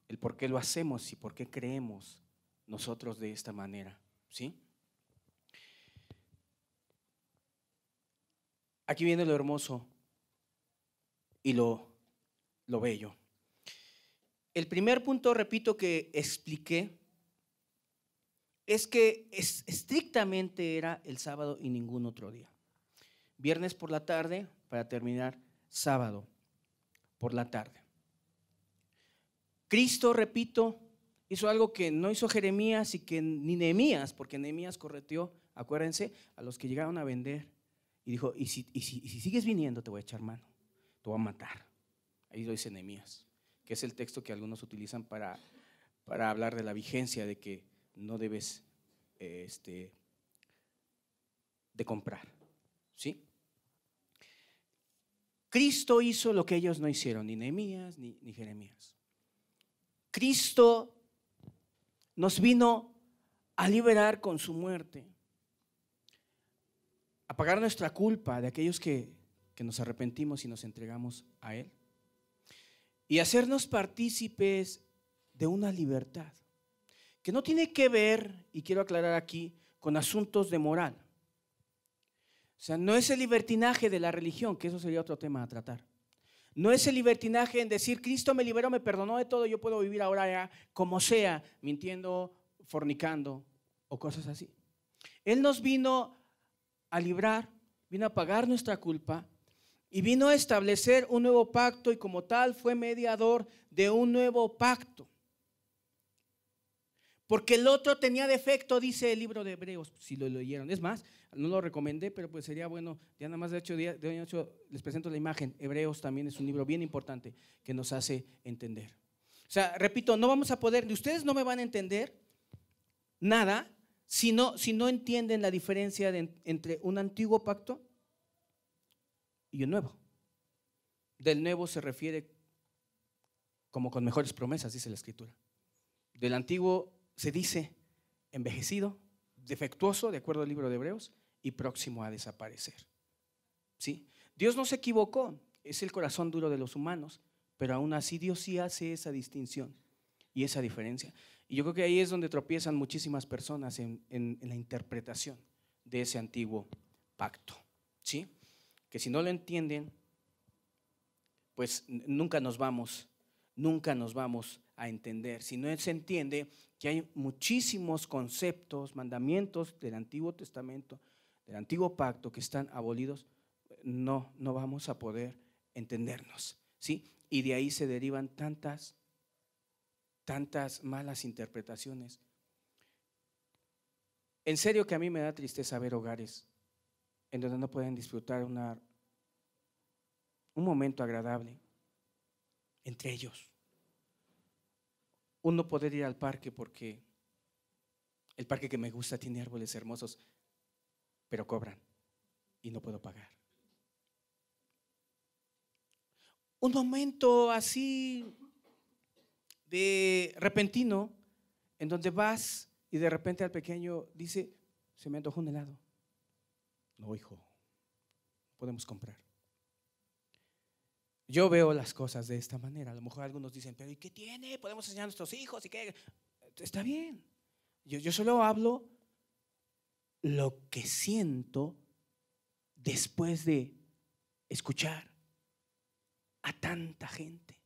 el por qué lo hacemos y por qué creemos nosotros de esta manera, ¿sí? Aquí viene lo hermoso y lo bello. El primer punto, repito, que expliqué es que estrictamente era el sábado y ningún otro día. Viernes por la tarde para terminar sábado por la tarde. Cristo, repito, hizo algo que no hizo Jeremías y que ni Nehemías, porque Nehemías correteó, acuérdense, a los que llegaron a vender y dijo, y si sigues viniendo te voy a echar mano, te voy a matar. Ahí lo dice Nehemías, que es el texto que algunos utilizan para hablar de la vigencia de que no debes de comprar, ¿sí? Cristo hizo lo que ellos no hicieron, ni Nehemías ni Jeremías. Cristo nos vino a liberar con su muerte, a pagar nuestra culpa de aquellos que nos arrepentimos y nos entregamos a Él, y hacernos partícipes de una libertad que no tiene que ver, y quiero aclarar aquí, con asuntos de moral. O sea, no es el libertinaje de la religión, que eso sería otro tema a tratar. No es el libertinaje en decir, Cristo me liberó, me perdonó de todo, yo puedo vivir ahora ya como sea, mintiendo, fornicando o cosas así. Él nos vino a librar, vino a pagar nuestra culpa y vino a establecer un nuevo pacto, y como tal fue mediador de un nuevo pacto. Porque el otro tenía defecto, dice el libro de Hebreos, si lo leyeron. Es más, no lo recomendé, pero pues sería bueno, ya nada más de hecho les presento la imagen. Hebreos también es un libro bien importante que nos hace entender. O sea, repito, no vamos a poder, ustedes no me van a entender nada si no entienden la diferencia entre un antiguo pacto y un nuevo. Del nuevo se refiere como con mejores promesas, dice la Escritura. Del antiguo se dice envejecido, defectuoso, de acuerdo al libro de Hebreos, y próximo a desaparecer. ¿Sí? Dios no se equivocó, es el corazón duro de los humanos, pero aún así Dios sí hace esa distinción y esa diferencia. Y yo creo que ahí es donde tropiezan muchísimas personas en la interpretación de ese antiguo pacto. ¿Sí? Que si no lo entienden, pues nunca nos vamos a entender. Si no se entiende que hay muchísimos conceptos, mandamientos del Antiguo Testamento, del Antiguo Pacto que están abolidos, no vamos a poder entendernos, ¿sí? Y de ahí se derivan tantas malas interpretaciones. En serio que a mí me da tristeza ver hogares en donde no pueden disfrutar un momento agradable entre ellos. Uno poder ir al parque porque el parque que me gusta tiene árboles hermosos, pero cobran y no puedo pagar. Un momento así de repentino en donde vas y de repente al pequeño dice, se me antojó un helado. No, hijo, podemos comprar. Yo veo las cosas de esta manera. A lo mejor algunos dicen, pero ¿y qué tiene? Podemos enseñar a nuestros hijos y qué. Está bien. Yo solo hablo lo que siento después de escuchar a tanta gente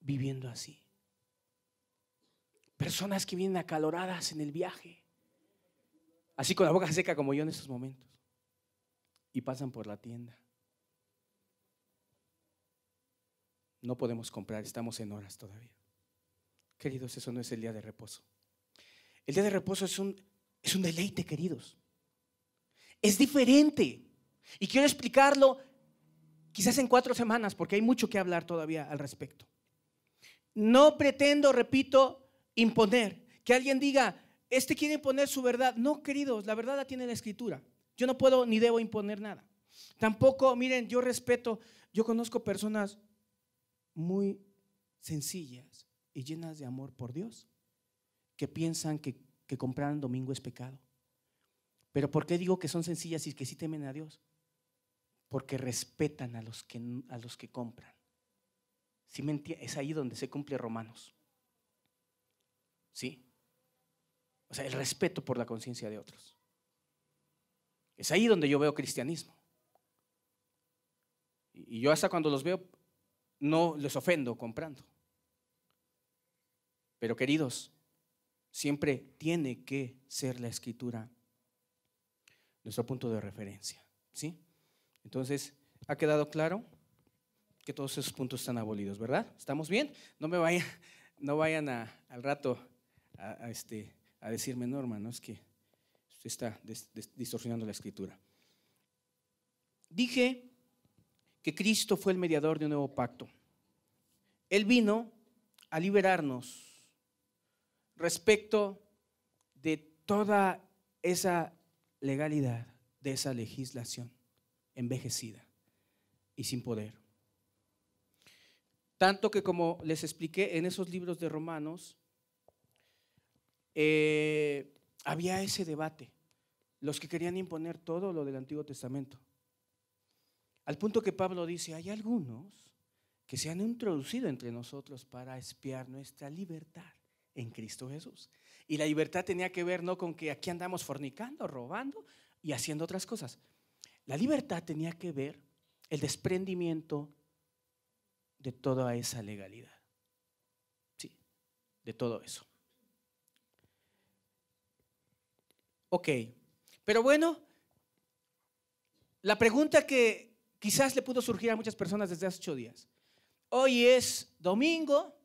viviendo así. Personas que vienen acaloradas en el viaje, así con la boca seca como yo en estos momentos, y pasan por la tienda. No podemos comprar, estamos en horas todavía. Queridos, eso no es el día de reposo. El día de reposo es un deleite, queridos. Es diferente. Y quiero explicarlo quizás en 4 semanas, porque hay mucho que hablar todavía al respecto. No pretendo, repito, imponer. Que alguien diga, quiere imponer su verdad. No, queridos, la verdad la tiene la Escritura. Yo no puedo ni debo imponer nada. Tampoco, miren, yo respeto, yo conozco personas muy sencillas y llenas de amor por Dios, que piensan que comprar en domingo es pecado. Pero ¿por qué digo que son sencillas y que sí temen a Dios? Porque respetan a los que compran. ¿Sí me entiendes? Es ahí donde se cumple Romanos. ¿Sí? O sea, el respeto por la conciencia de otros. Es ahí donde yo veo cristianismo. Y yo hasta cuando los veo no les ofendo comprando. Pero queridos, siempre tiene que ser la Escritura nuestro punto de referencia. ¿Sí? Entonces, ¿ha quedado claro que todos esos puntos están abolidos, verdad? ¿Estamos bien? No vayan al rato a decirme, Norma, no es que usted está distorsionando la Escritura. Dije que Cristo fue el mediador de un nuevo pacto. Él vino a liberarnos respecto de toda esa legalidad, de esa legislación envejecida y sin poder. Tanto que, como les expliqué en esos libros de Romanos, había ese debate, los que querían imponer todo lo del Antiguo Testamento, al punto que Pablo dice, hay algunos que se han introducido entre nosotros para expiar nuestra libertad en Cristo Jesús. Y la libertad tenía que ver no con que aquí andamos fornicando, robando y haciendo otras cosas. La libertad tenía que ver el desprendimiento de toda esa legalidad. Sí, de todo eso. Ok, pero bueno, la pregunta que quizás le pudo surgir a muchas personas desde hace 8 días. Hoy es domingo,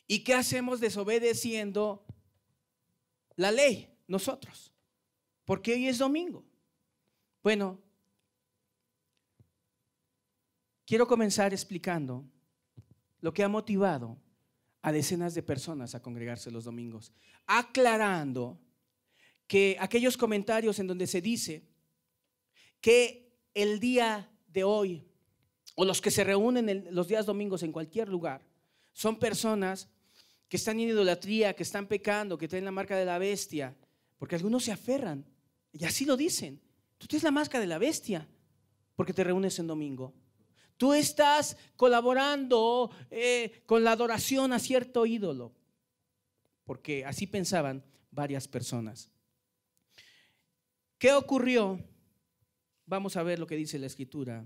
¿y qué hacemos desobedeciendo la ley nosotros? Porque hoy es domingo. Bueno, quiero comenzar explicando lo que ha motivado a decenas de personas a congregarse los domingos, aclarando que aquellos comentarios en donde se dice que el día de hoy o los que se reúnen los días domingos en cualquier lugar son personas que están en idolatría, que están pecando, que tienen la marca de la bestia, porque algunos se aferran y así lo dicen. Tú tienes la marca de la bestia porque te reúnes en domingo. Tú estás colaborando con la adoración a cierto ídolo, porque así pensaban varias personas. ¿Qué ocurrió? Vamos a ver lo que dice la Escritura.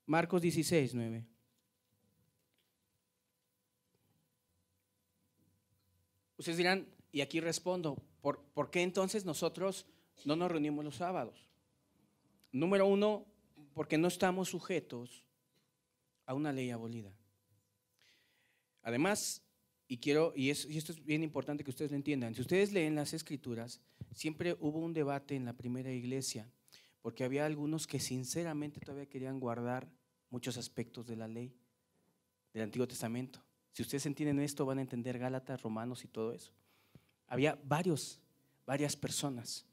Marcos 16, 9. Ustedes dirán, y aquí respondo, ¿por qué entonces nosotros no nos reunimos los sábados? Número 1, porque no estamos sujetos a una ley abolida. Además, y esto es bien importante que ustedes lo entiendan, si ustedes leen las Escrituras, siempre hubo un debate en la primera iglesia, porque había algunos que sinceramente todavía querían guardar muchos aspectos de la ley del Antiguo Testamento. Si ustedes entienden esto, van a entender Gálatas, Romanos y todo eso. Había varias personas.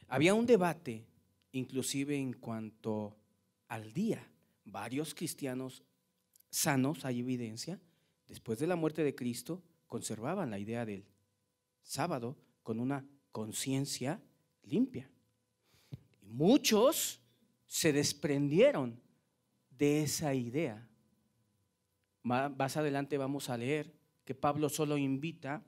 Había un debate, inclusive en cuanto al día. Varios cristianos sanos, hay evidencia, después de la muerte de Cristo, conservaban la idea del sábado con una conciencia limpia. Y muchos se desprendieron de esa idea. Más adelante vamos a leer que Pablo solo invita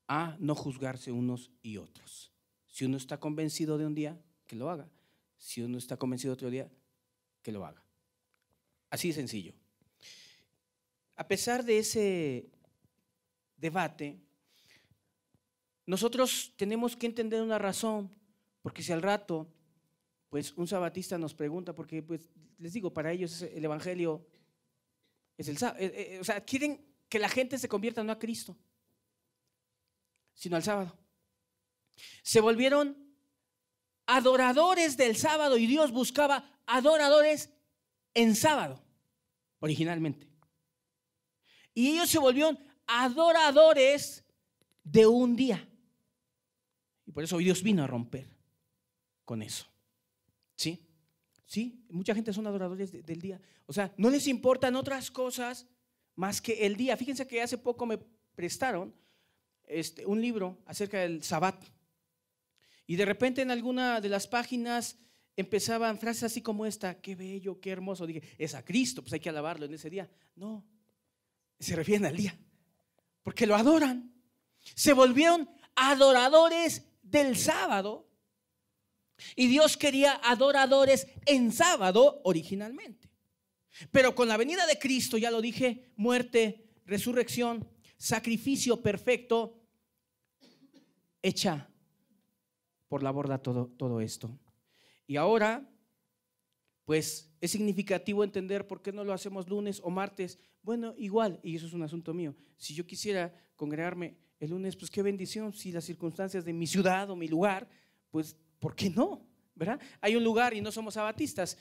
a no juzgarse unos y otros. Si uno está convencido de un día, que lo haga. Si uno está convencido de otro día, que lo haga. Así de sencillo. A pesar de ese debate, nosotros tenemos que entender una razón, porque si al rato, pues un sabatista nos pregunta, porque pues les digo, para ellos el evangelio es el sábado, o sea, quieren que la gente se convierta no a Cristo, sino al sábado. Se volvieron adoradores del sábado y Dios buscaba adoradores en sábado, originalmente. Y ellos se volvieron adoradores de un día. Y por eso Dios vino a romper con eso. ¿Sí? Sí, mucha gente son adoradores del día. O sea, no les importan otras cosas más que el día. Fíjense que hace poco me prestaron un libro acerca del Sabbat. Y de repente en alguna de las páginas empezaban frases así como esta: qué bello, qué hermoso. Dije, es a Cristo, pues hay que alabarlo en ese día. No, se refieren al día, porque lo adoran. Se volvieron adoradores del sábado. Y Dios quería adoradores en sábado originalmente. Pero con la venida de Cristo, ya lo dije, muerte, resurrección, sacrificio perfecto, echa por la borda todo esto. Y ahora, pues es significativo entender por qué no lo hacemos lunes o martes. Bueno, igual, y eso es un asunto mío. Si yo quisiera congregarme el lunes, pues qué bendición. Si las circunstancias de mi ciudad o mi lugar, pues ¿por qué no? ¿Verdad? Hay un lugar y no somos sabatistas.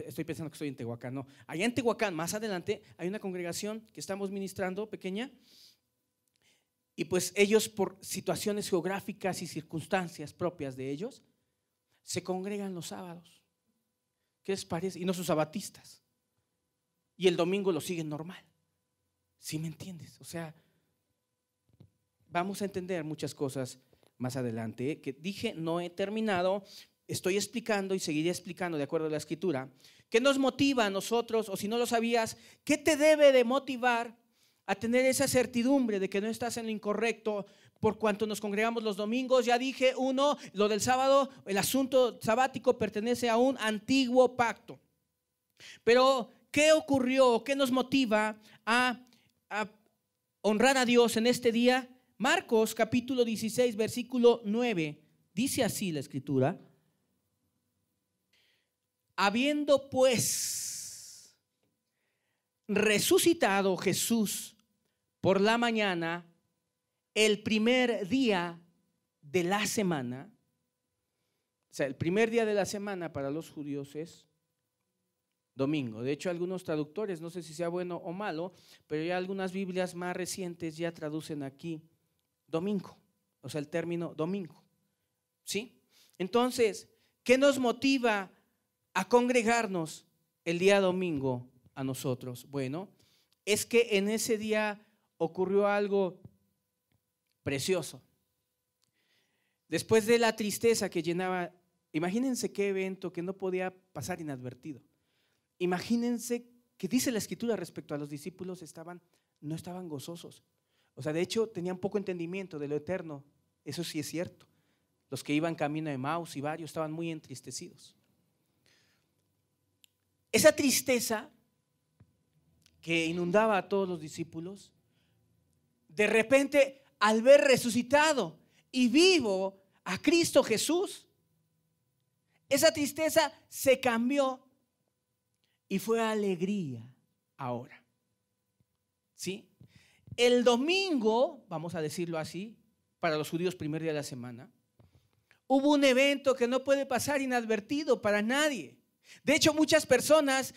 Estoy pensando que estoy en Tehuacán, no. Allá en Tehuacán, más adelante, hay una congregación que estamos ministrando, pequeña. Y pues ellos, por situaciones geográficas y circunstancias propias de ellos, se congregan los sábados. ¿Qué les parece? Y no son sabatistas. Y el domingo lo siguen normal. ¿Sí me entiendes? O sea, vamos a entender muchas cosas más adelante, ¿eh? Que dije, no he terminado. Estoy explicando y seguiré explicando de acuerdo a la Escritura. ¿Qué nos motiva a nosotros? O si no lo sabías, ¿qué te debe de motivar a tener esa certidumbre de que no estás en lo incorrecto por cuanto nos congregamos los domingos? Ya dije, uno, lo del sábado, el asunto sabático pertenece a un antiguo pacto. Pero, ¿qué ocurrió? ¿Qué nos motiva a honrar a Dios en este día? Marcos capítulo 16, versículo 9, dice así la Escritura: habiendo pues resucitado Jesús por la mañana, el primer día de la semana. O sea, el primer día de la semana para los judíos es domingo. De hecho, algunos traductores, no sé si sea bueno o malo, pero ya algunas Biblias más recientes ya traducen aquí domingo, o sea, el término domingo. ¿Sí? Entonces, ¿qué nos motiva a congregarnos el día domingo a nosotros? Bueno, es que en ese día ocurrió algo precioso. Después de la tristeza que llenaba, imagínense qué evento que no podía pasar inadvertido. Imagínense que dice la Escritura respecto a los discípulos, no estaban gozosos. O sea, de hecho tenían poco entendimiento de lo eterno. Eso sí es cierto. Los que iban camino de Emaús y varios estaban muy entristecidos. Esa tristeza que inundaba a todos los discípulos, de repente, al ver resucitado y vivo a Cristo Jesús, esa tristeza se cambió y fue alegría ahora. ¿Sí? El domingo, vamos a decirlo así, para los judíos, primer día de la semana, hubo un evento que no puede pasar inadvertido para nadie. De hecho, muchas personas,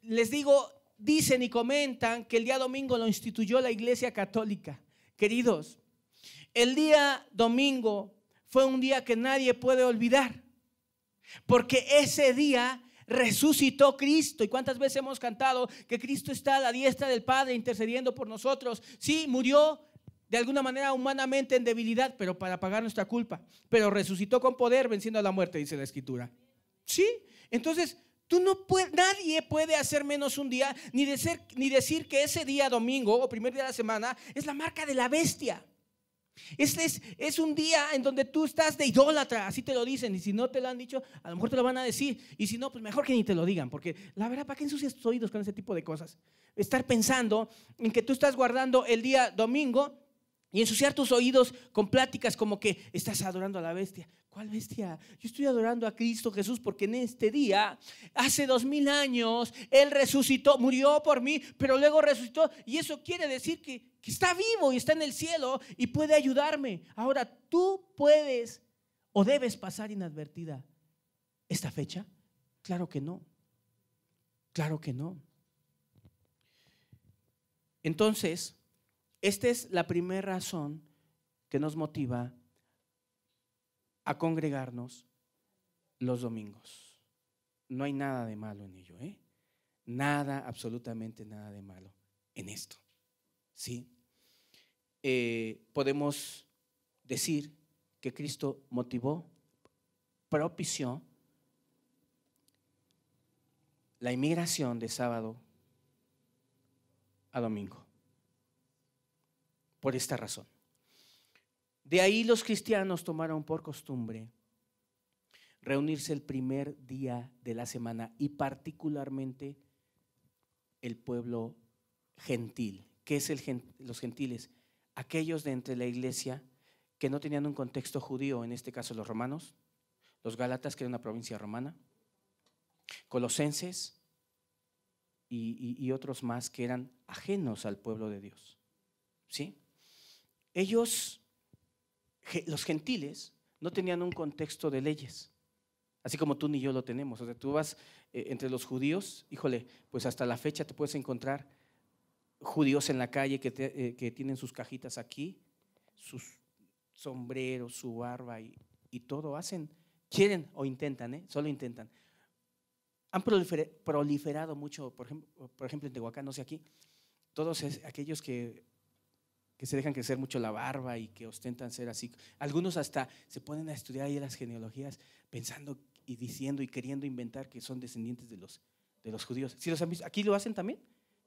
les digo, dicen y comentan que el día domingo lo instituyó la Iglesia Católica. Queridos, el día domingo fue un día que nadie puede olvidar, porque ese día resucitó Cristo. ¿Y cuántas veces hemos cantado que Cristo está a la diestra del Padre intercediendo por nosotros? Sí, murió de alguna manera humanamente en debilidad, pero para pagar nuestra culpa, pero resucitó con poder venciendo a la muerte, dice la Escritura. Sí, entonces nadie puede hacer menos un día, ni decir que ese día domingo o primer día de la semana es la marca de la bestia. Es un día en donde tú estás de idólatra, así te lo dicen, y si no te lo han dicho, a lo mejor te lo van a decir, y si no, pues mejor que ni te lo digan, porque la verdad, ¿para qué ensucias tus oídos con ese tipo de cosas? Estar pensando en que tú estás guardando el día domingo y ensuciar tus oídos con pláticas como que estás adorando a la bestia. ¿Cuál bestia? Yo estoy adorando a Cristo Jesús, porque en este día, hace 2000 años, Él resucitó, murió por mí, pero luego resucitó, y eso quiere decir que está vivo y está en el cielo y puede ayudarme. Ahora, tú puedes ¿O debes pasar inadvertida esta fecha? Claro que no. Claro que no. Entonces, esta es la primera razón que nos motiva a congregarnos los domingos. No hay nada de malo en ello, ¿eh? Nada, absolutamente nada de malo en esto, ¿sí? Podemos decir que Cristo motivó, propició la inmigración de sábado a domingo, por esta razón. De ahí los cristianos tomaron por costumbre reunirse el primer día de la semana y particularmente el pueblo gentil. ¿Qué es los gentiles? Aquellos de entre la iglesia que no tenían un contexto judío, en este caso los romanos, los gálatas, que era una provincia romana, colosenses y otros más que eran ajenos al pueblo de Dios, ¿sí? Ellos, los gentiles, no tenían un contexto de leyes, así como tú ni yo lo tenemos. O sea, tú vas entre los judíos, híjole, pues hasta la fecha te puedes encontrar judíos en la calle que tienen sus cajitas aquí, sus sombreros, su barba y todo hacen, quieren o intentan, solo intentan. Han proliferado mucho, por ejemplo en Tehuacán, no sé aquí, todos aquellos que se dejan crecer mucho la barba y que ostentan ser así. Algunos hasta se ponen a estudiar ahí las genealogías pensando y diciendo y queriendo inventar que son descendientes de los judíos. ¿Sí los han visto? ¿Aquí lo hacen también?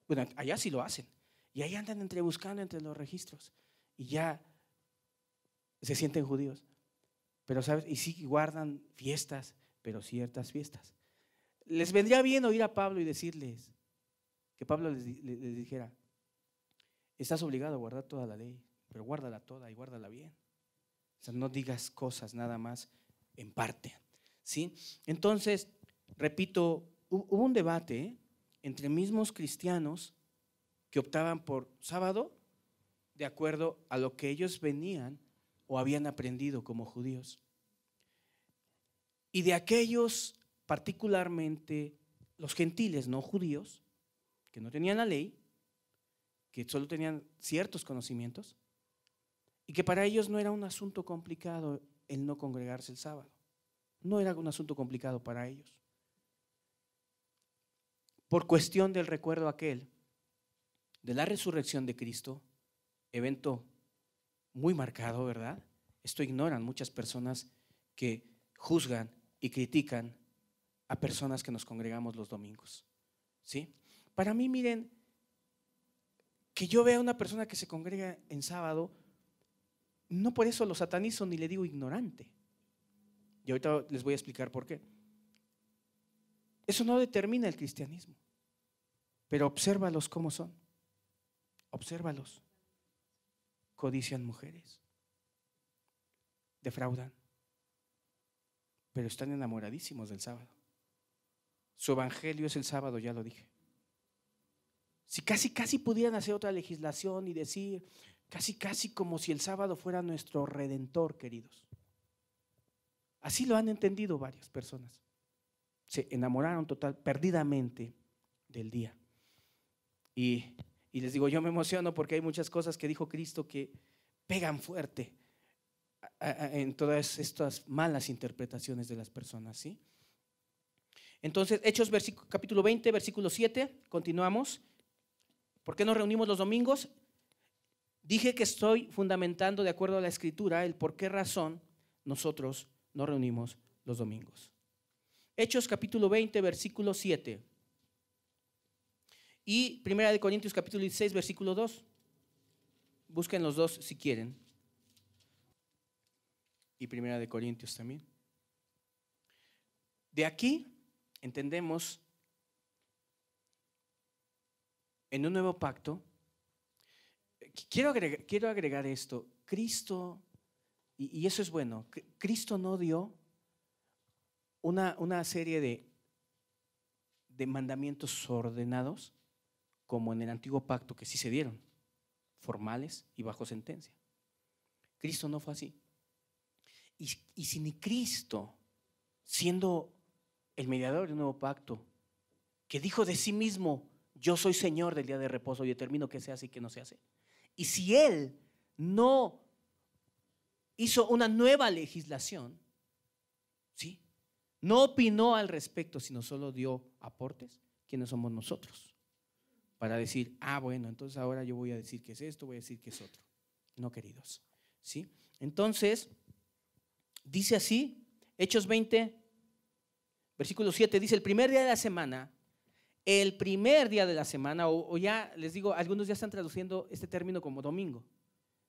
Bueno, allá sí lo hacen. Y ahí andan buscando entre los registros y ya se sienten judíos. Pero ¿sabes? Y sí guardan fiestas, pero ciertas fiestas. Les vendría bien oír a Pablo y decirles, que Pablo les dijera: estás obligado a guardar toda la ley, pero guárdala toda y guárdala bien. O sea, no digas cosas nada más en parte, ¿sí? Entonces, repito, hubo un debate entre mismos cristianos que optaban por sábado de acuerdo a lo que ellos venían o habían aprendido como judíos. Y de aquellos, particularmente los gentiles no judíos, que no tenían la ley, que solo tenían ciertos conocimientos y que para ellos no era un asunto complicado el no congregarse el sábado. No era un asunto complicado para ellos. Por cuestión del recuerdo aquel de la resurrección de Cristo, evento muy marcado, ¿verdad? Esto ignoran muchas personas que juzgan y critican a personas que nos congregamos los domingos, ¿sí? Para mí, miren, que yo vea a una persona que se congrega en sábado, no por eso lo satanizo ni le digo ignorante. Y ahorita les voy a explicar por qué. Eso no determina el cristianismo, pero obsérvalos cómo son. Obsérvalos. Codician mujeres, defraudan, pero están enamoradísimos del sábado. Su evangelio es el sábado, ya lo dije. Si casi pudieran hacer otra legislación y decir casi como si el sábado fuera nuestro redentor, queridos. Así lo han entendido varias personas. Se enamoraron perdidamente del día. Y les digo, yo me emociono porque hay muchas cosas que dijo Cristo que pegan fuerte en todas estas malas interpretaciones de las personas, ¿sí? Entonces, Hechos capítulo 20, versículo 7, continuamos. ¿Por qué nos reunimos los domingos? Dije que estoy fundamentando de acuerdo a la Escritura el por qué razón nosotros nos reunimos los domingos. Hechos capítulo 20, versículo 7. Y 1 Corintios capítulo 16, versículo 2. Busquen los dos si quieren. Y 1 Corintios también. De aquí entendemos en un nuevo pacto. Quiero agregar esto. Cristo, y eso es bueno, Cristo no dio una serie de mandamientos ordenados como en el antiguo pacto, que sí se dieron, formales y bajo sentencia. Cristo no fue así. Y si ni Cristo, siendo el mediador de un nuevo pacto, que dijo de sí mismo, yo soy Señor del día de reposo y determino qué se hace y qué no se hace. Y si Él no hizo una nueva legislación, ¿sí?, no opinó al respecto, sino solo dio aportes, ¿quiénes somos nosotros? Para decir, bueno, entonces ahora yo voy a decir que es esto, voy a decir que es otro. No, queridos, ¿sí? Entonces, dice así, Hechos 20, versículo 7, dice, el primer día de la semana, o ya les digo, algunos ya están traduciendo este término como domingo,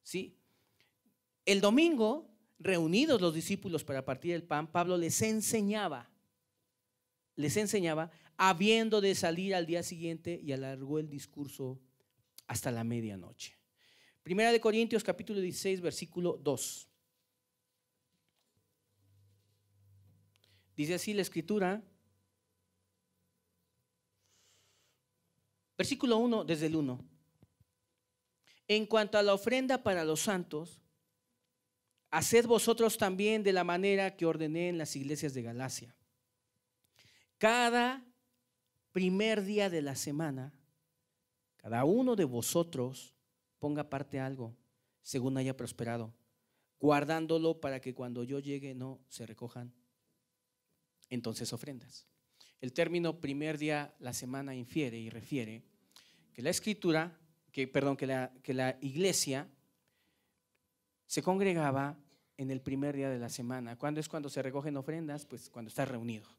¿sí? El domingo, reunidos los discípulos para partir el pan, Pablo les enseñaba, habiendo de salir al día siguiente, y alargó el discurso hasta la medianoche. Primera de Corintios capítulo 16, versículo 2. Dice así la escritura, versículo 1, desde el 1. En cuanto a la ofrenda para los santos, haced vosotros también de la manera que ordené en las iglesias de Galacia. Cada primer día de la semana, cada uno de vosotros ponga aparte algo, según haya prosperado, guardándolo para que cuando yo llegue no se recojan entonces ofrendas. El término primer día la semana infiere y refiere que la escritura, que la iglesia se congregaba en el primer día de la semana. ¿Cuándo es cuando se recogen ofrendas? Pues cuando está reunido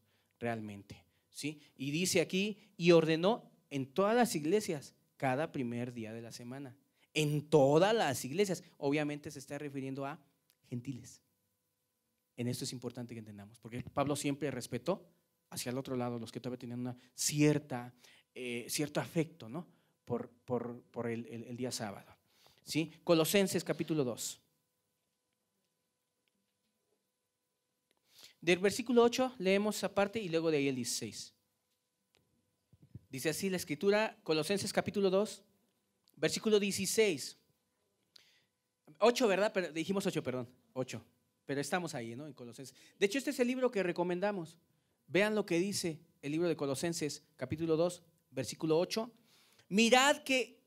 realmente, ¿sí? Y dice aquí, y ordenó en todas las iglesias cada primer día de la semana. En todas las iglesias. Obviamente se está refiriendo a gentiles. En esto es importante que entendamos, porque Pablo siempre respetó hacia el otro lado los que todavía tenían una cierto afecto, ¿no?, por el día sábado, ¿sí? Colosenses capítulo 2. Del versículo 8 leemos esa parte y luego de ahí el 16. Dice así la escritura, Colosenses capítulo 2, versículo 16. 8, ¿verdad? Pero dijimos 8, perdón, 8. Pero estamos ahí, ¿no?, en Colosenses. De hecho, este es el libro que recomendamos. Vean lo que dice el libro de Colosenses capítulo 2, versículo 8. Mirad que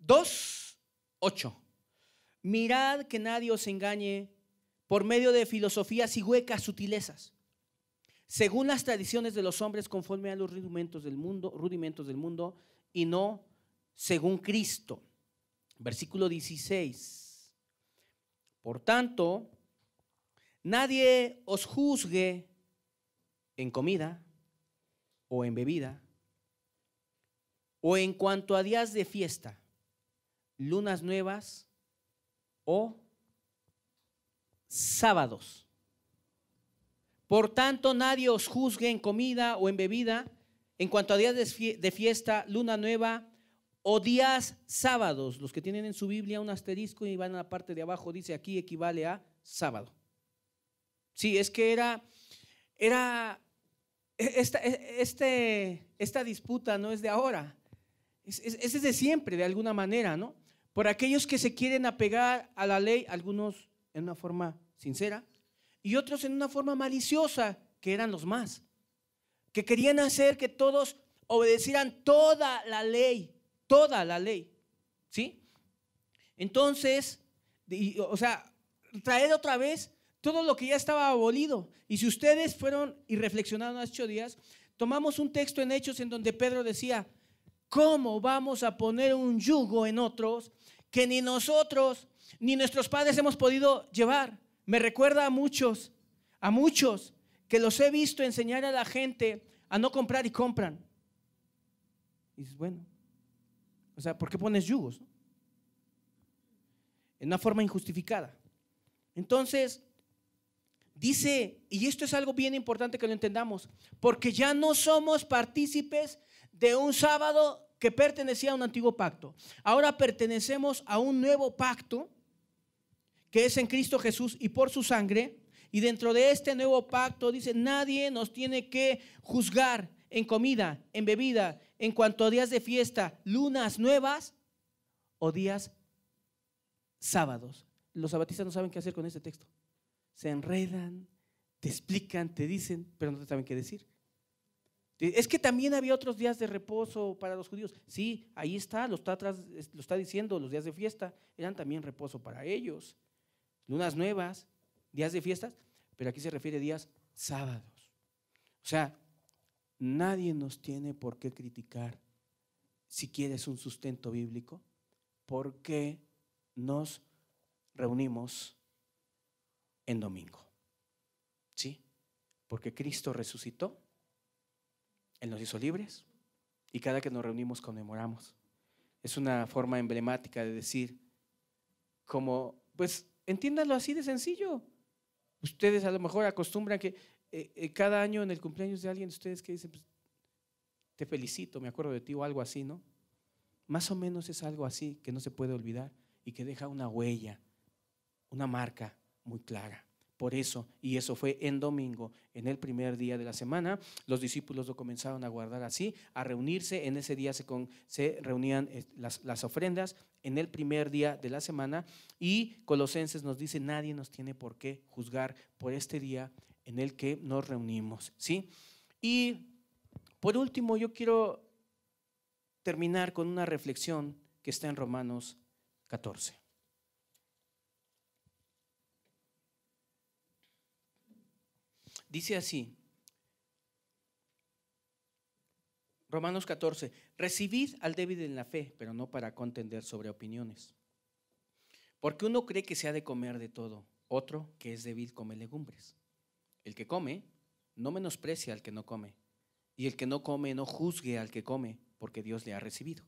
2:8. Mirad que nadie os engañe por medio de filosofías y huecas sutilezas, según las tradiciones de los hombres, conforme a los rudimentos del mundo, y no según Cristo. Versículo 16. Por tanto, nadie os juzgue en comida o en bebida, o en cuanto a días de fiesta, lunas nuevas o sábados. Por tanto, nadie os juzgue en comida o en bebida, en cuanto a días de fiesta, luna nueva o días sábados. Los que tienen en su Biblia un asterisco y van a la parte de abajo, dice aquí equivale a sábado. Sí, es que esta disputa no es de ahora, es desde siempre, de alguna manera, ¿no? Por aquellos que se quieren apegar a la ley, algunos en una forma sincera y otros en una forma maliciosa, que eran los más, que querían hacer que todos obedecieran toda la ley, ¿sí? Entonces, traer otra vez todo lo que ya estaba abolido. Y si ustedes fueron y reflexionaron hace 8 días, tomamos un texto en Hechos en donde Pedro decía, ¿cómo vamos a poner un yugo en otros que ni nosotros ni nuestros padres hemos podido llevar? Me recuerda a muchos que los he visto enseñar a la gente a no comprar y compran. Y dices, bueno, ¿por qué pones yugos, no?, en una forma injustificada? Entonces, dice, y esto es algo bien importante que lo entendamos, porque ya no somos partícipes de un sábado que pertenecía a un antiguo pacto. Ahora pertenecemos a un nuevo pacto que es en Cristo Jesús y por su sangre. Y dentro de este nuevo pacto dice, nadie nos tiene que juzgar en comida, en bebida, en cuanto a días de fiesta, lunas nuevas o días sábados. Los sabatistas no saben qué hacer con este texto. se enredan, te explican, te dicen, pero no te saben qué decir. Es que también había otros días de reposo para los judíos. Sí, ahí está, lo está diciendo, los días de fiesta eran también reposo para ellos. Lunas nuevas, días de fiestas, pero aquí se refiere a días sábados. O sea, nadie nos tiene por qué criticar si quieres un sustento bíblico, porque nos reunimos en domingo. ¿Sí? Porque Cristo resucitó, Él nos hizo libres y cada que nos reunimos conmemoramos. Es una forma emblemática de decir, como, pues entiéndanlo así de sencillo. Ustedes a lo mejor acostumbran que cada año en el cumpleaños de alguien, ustedes que dicen, pues, te felicito, me acuerdo de ti o algo así, ¿no? Más o menos es algo así que no se puede olvidar y que deja una huella, una marca muy clara. Por eso, y eso fue en domingo, en el primer día de la semana, los discípulos lo comenzaron a guardar así, a reunirse. En ese día se reunían las ofrendas en el primer día de la semana, y Colosenses nos dice, nadie nos tiene por qué juzgar por este día en el que nos reunimos, ¿sí? Y por último, yo quiero terminar con una reflexión que está en Romanos 14. Dice así, Romanos 14, recibid al débil en la fe, pero no para contender sobre opiniones. Porque uno cree que se ha de comer de todo, otro que es débil come legumbres. El que come no menosprecia al que no come, y el que no come no juzgue al que come, porque Dios le ha recibido.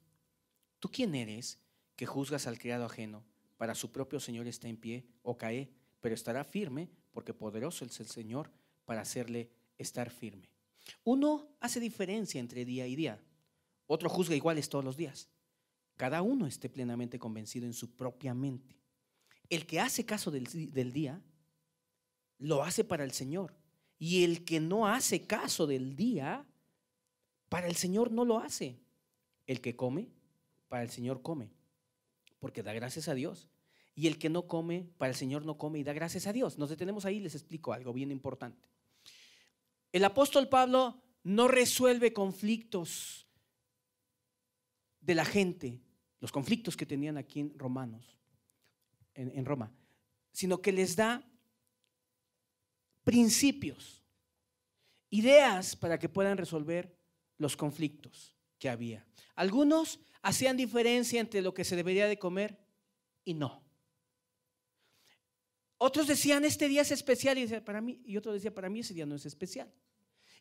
¿Tú quién eres que juzgas al criado ajeno? Para su propio Señor está en pie o cae, pero estará firme, porque poderoso es el Señor para hacerle estar firme. Uno hace diferencia entre día y día, otro juzga iguales todos los días. Cada uno esté plenamente convencido en su propia mente. El que hace caso del día, lo hace para el Señor, y el que no hace caso del día, para el Señor no lo hace. El que come, para el Señor come, porque da gracias a Dios. Y el que no come, para el Señor no come y da gracias a Dios. Nos detenemos ahí y les explico algo bien importante. El apóstol Pablo no resuelve conflictos de la gente, los conflictos que tenían aquí en en Roma, sino que les da principios, ideas para que puedan resolver los conflictos que había. Algunos hacían diferencia entre lo que se debería de comer y no. Otros decían, este día es especial, y decía, para mí, y otro decía, para mí ese día no es especial.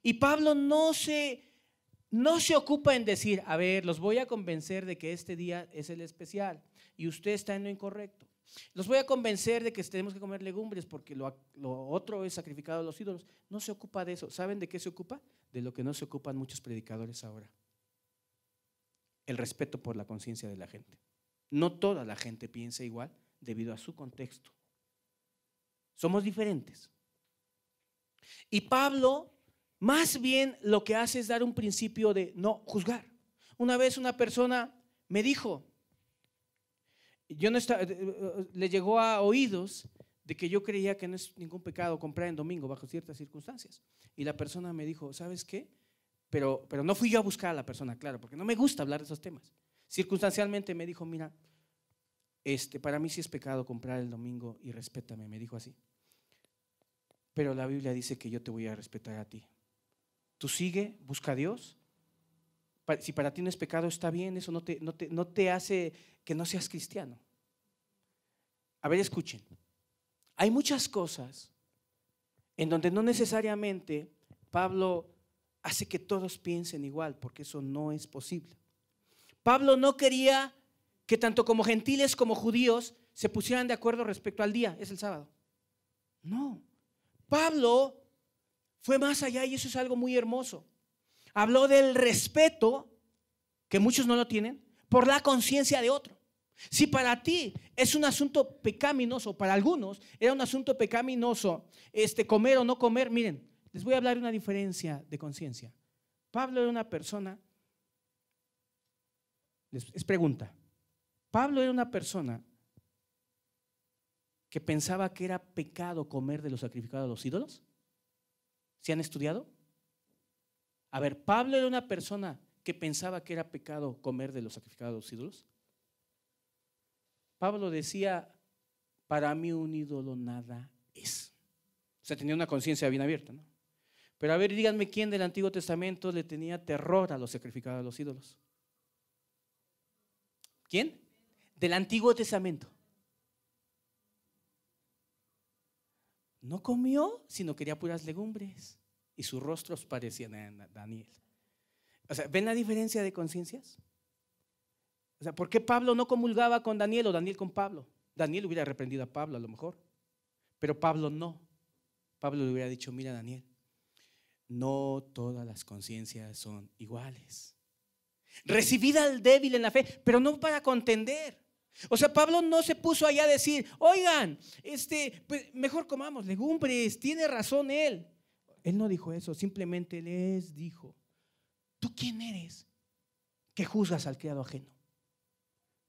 Y Pablo no se ocupa en decir, a ver, los voy a convencer de que este día es el especial y usted está en lo incorrecto. Los voy a convencer de que tenemos que comer legumbres porque lo otro es sacrificado a los ídolos. No se ocupa de eso. ¿Saben de qué se ocupa? De lo que no se ocupan muchos predicadores ahora. El respeto por la conciencia de la gente. No toda la gente piensa igual debido a su contexto. Somos diferentes. Y Pablo más bien lo que hace es dar un principio de no juzgar. Una vez una persona me dijo, le llegó a oídos de que yo creía que no es ningún pecado comprar en domingo bajo ciertas circunstancias. Y la persona me dijo, ¿sabes qué? Pero no fui yo a buscar a la persona, claro, porque no me gusta hablar de esos temas. Circunstancialmente me dijo, mira, para mí sí es pecado comprar el domingo y respétame, me dijo así. Pero la Biblia dice que yo te voy a respetar a ti. Tú sigue, busca a Dios. Si para ti no es pecado, está bien, eso no te hace que no seas cristiano. A ver, escuchen. Hay muchas cosas en donde no necesariamente Pablo hace que todos piensen igual, porque eso no es posible. Pablo no quería que tanto como gentiles como judíos se pusieran de acuerdo respecto al día, es el sábado. No, Pablo fue más allá y eso es algo muy hermoso. Habló del respeto, que muchos no lo tienen, por la conciencia de otro. Si para ti es un asunto pecaminoso, para algunos era un asunto pecaminoso comer o no comer, miren, les voy a hablar de una diferencia de conciencia. Pablo era una persona, es pregunta, Pablo era una persona que pensaba que era pecado comer de lo sacrificado a los ídolos? ¿Se han estudiado? A ver, Pablo era una persona que pensaba que era pecado comer de lo sacrificado a los ídolos. Pablo decía, para mí un ídolo nada es. O sea, tenía una conciencia bien abierta, ¿no? Pero a ver, díganme quién del Antiguo Testamento le tenía terror a lo sacrificado a los ídolos. ¿Quién? Del Antiguo Testamento. No comió, sino quería puras legumbres. Y sus rostros parecían a Daniel. O sea, ¿ven la diferencia de conciencias? O sea, ¿por qué Pablo no comulgaba con Daniel o Daniel con Pablo? Daniel hubiera reprendido a Pablo a lo mejor, pero Pablo no. Pablo le hubiera dicho, mira Daniel, no todas las conciencias son iguales. Recibid al débil en la fe, pero no para contender. O sea, Pablo no se puso allá a decir, oigan, pues mejor comamos legumbres, tiene razón él. Él no dijo eso, simplemente les dijo, ¿tú quién eres que juzgas al criado ajeno?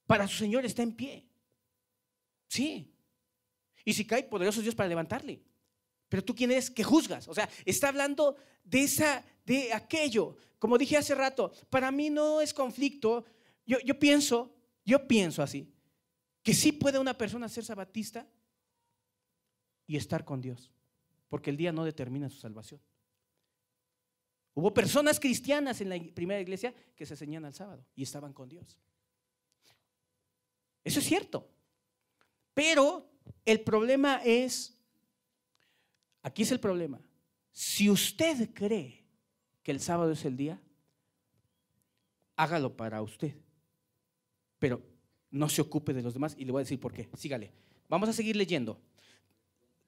Para su Señor está en pie. Sí. Y si cae, poderoso es Dios para levantarle. Pero tú quién eres que juzgas. O sea, está hablando de aquello. Como dije hace rato, para mí no es conflicto. Yo pienso así, que sí puede una persona ser sabatista y estar con Dios, porque el día no determina su salvación. Hubo personas cristianas en la primera iglesia que se ceñían al sábado y estaban con Dios. Eso es cierto. Pero el problema es, aquí es el problema. Si usted cree que el sábado es el día, hágalo para usted. Pero no se ocupe de los demás y le voy a decir por qué. Sígale. Vamos a seguir leyendo.